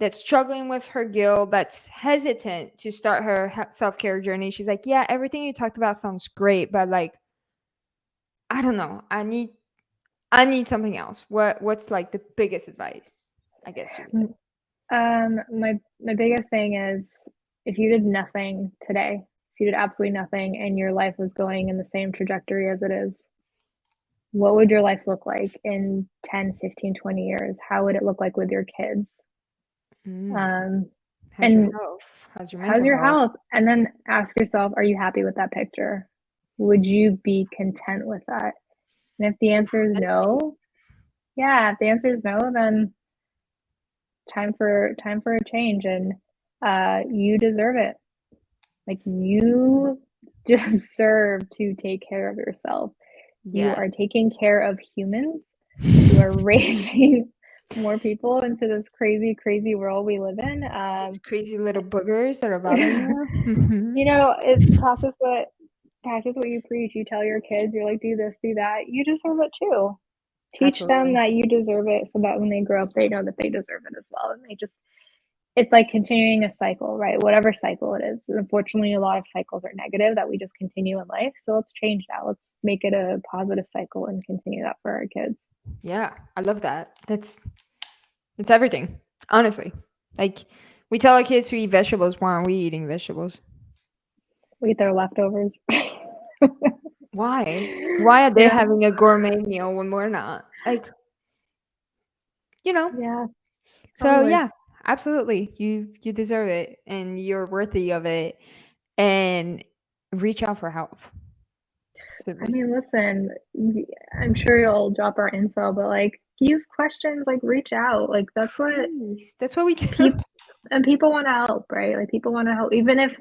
that's struggling with her guilt, that's hesitant to start her self-care journey? She's like, yeah, everything you talked about sounds great, but like, I don't know. I need something else. What's like the biggest advice, I guess you would say? My biggest thing is, if you did nothing today, if you did absolutely nothing and your life was going in the same trajectory as it is, what would your life look like in 10, 15, 20 years? How would it look like with your kids? Um, How's your and health? How's your how's mental your health? health? And then ask yourself, are you happy with that picture? Would you be content with that? And if the answer is That's deep. no, yeah, if the answer is no, then time for a change, and you deserve it. Like, you deserve to take care of yourself. You are Yes. taking care of humans. You are raising more people into this crazy, crazy world we live in. Crazy little boogers that are bothering you. You know, it's practice what you preach. You tell your kids, you're like, do this, do that. You deserve it too. Teach them Absolutely. that you deserve it, so that when they grow up, they know that they deserve it as well. And it's like continuing a cycle, right? Whatever cycle it is. Unfortunately, a lot of cycles are negative that we just continue in life. So let's change that. Let's make it a positive cycle and continue that for our kids. Yeah, I love that. It's everything. Honestly. Like we tell our kids to eat vegetables, why aren't we eating vegetables? We eat their leftovers. Why? Why are they Yeah. having a gourmet meal when we're not? Like, you know. Yeah, So totally. yeah, absolutely. You deserve it and you're worthy of it. And reach out for help. So I mean, listen, I'm sure you'll drop our info, but like, if you have questions, like, reach out. Like, that's what please. That's what we do. people want to help, right? Like, people want to help, even if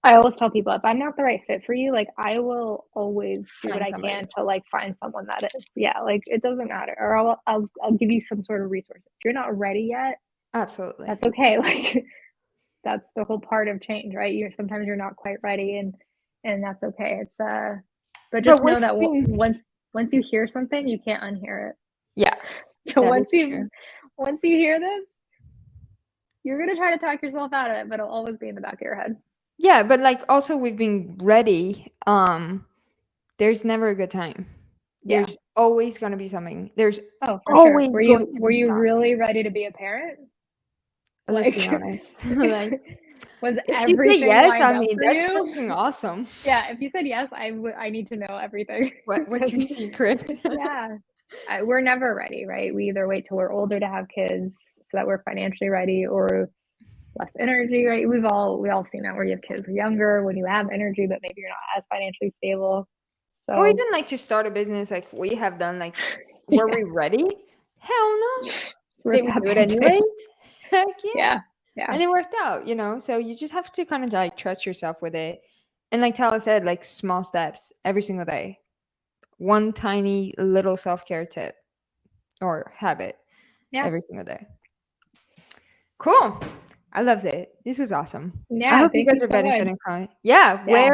I always tell people, if I'm not the right fit for you, like, I will always do what Find I somebody. can to like find someone that is. Yeah, like, it doesn't matter, or I'll give you some sort of resource. If you're not ready yet, Absolutely. that's okay. Like, that's the whole part of change, right? Sometimes you're not quite ready, and that's okay. But But just know we've that been once you hear something, you can't unhear it. yeah, So that is true. once you hear this, you're gonna try to talk yourself out of it, but it'll always be in the back of your head. Yeah, but like also we've been ready. There's never a good time. Yeah. There's always gonna be something. There's Oh, for sure. always Were going you to were be you stuff. really ready to be a parent? Let's be Like, honest. Like was if you say everything yes, lined I up mean for that's you? freaking awesome. Yeah, if you said yes, I need to know everything What's because your secret? yeah, we're never ready, right? We either wait till we're older to have kids so that we're financially ready, or less energy, right? We all seen that where you have kids younger when you have energy, but maybe you're not as financially stable. Or So even like to start a business like we have done, like were yeah, we ready? Hell no. just rip Did we that do it band-aid. anyways? Heck yeah. Yeah, yeah, And it worked out. So you just have to kind of like trust yourself with it. And like Tala said, like small steps every single day. One tiny little self-care tip or habit yeah, every single day. Cool. I loved it. This was awesome. I yeah. hope you Thank guys you are so much. benefiting from it. Yeah. Yeah.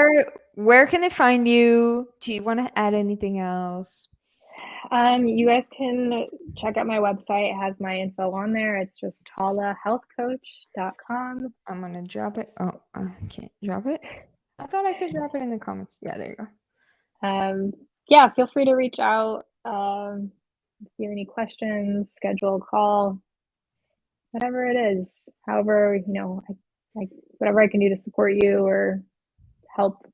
Where can they find you? Do you want to add anything else? You guys can check out my website. It has my info on there. It's just talahealthcoach.com. I'm gonna drop it. Oh, I can't drop it. I thought I could drop it in the comments. Yeah, there you go. Yeah, feel free to reach out. If you have any questions, schedule a call, whatever it is. However, whatever I can do to support you or help.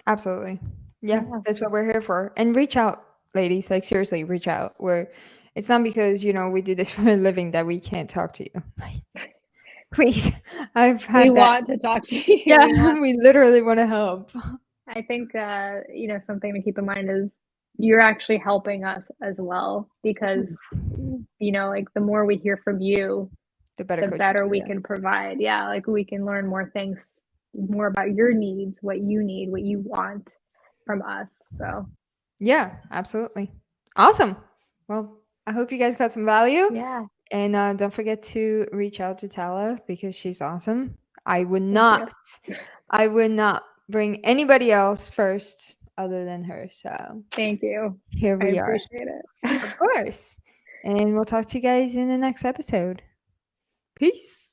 Absolutely. Yeah, Yeah. that's what we're here for. And reach out, ladies. Like seriously, reach out. It's not because, we do this for a living that we can't talk to you. Please. I've We had that. want to talk to you. Yeah, we literally want to help. I think, something to keep in mind is you're actually helping us as well, because, like, the more we hear from you, The better the coaches better we we are. can provide. Yeah, like, we can learn more things, more about your needs, what you need, what you want from us. So Yeah, absolutely. Awesome. Well, I hope you guys got some value. yeah, And don't forget to reach out to Tala because she's awesome. I would thank you. not, I would not bring anybody else first other than her. So Thank you. here I we are, appreciate it. of course. And we'll talk to you guys in the next episode. Peace.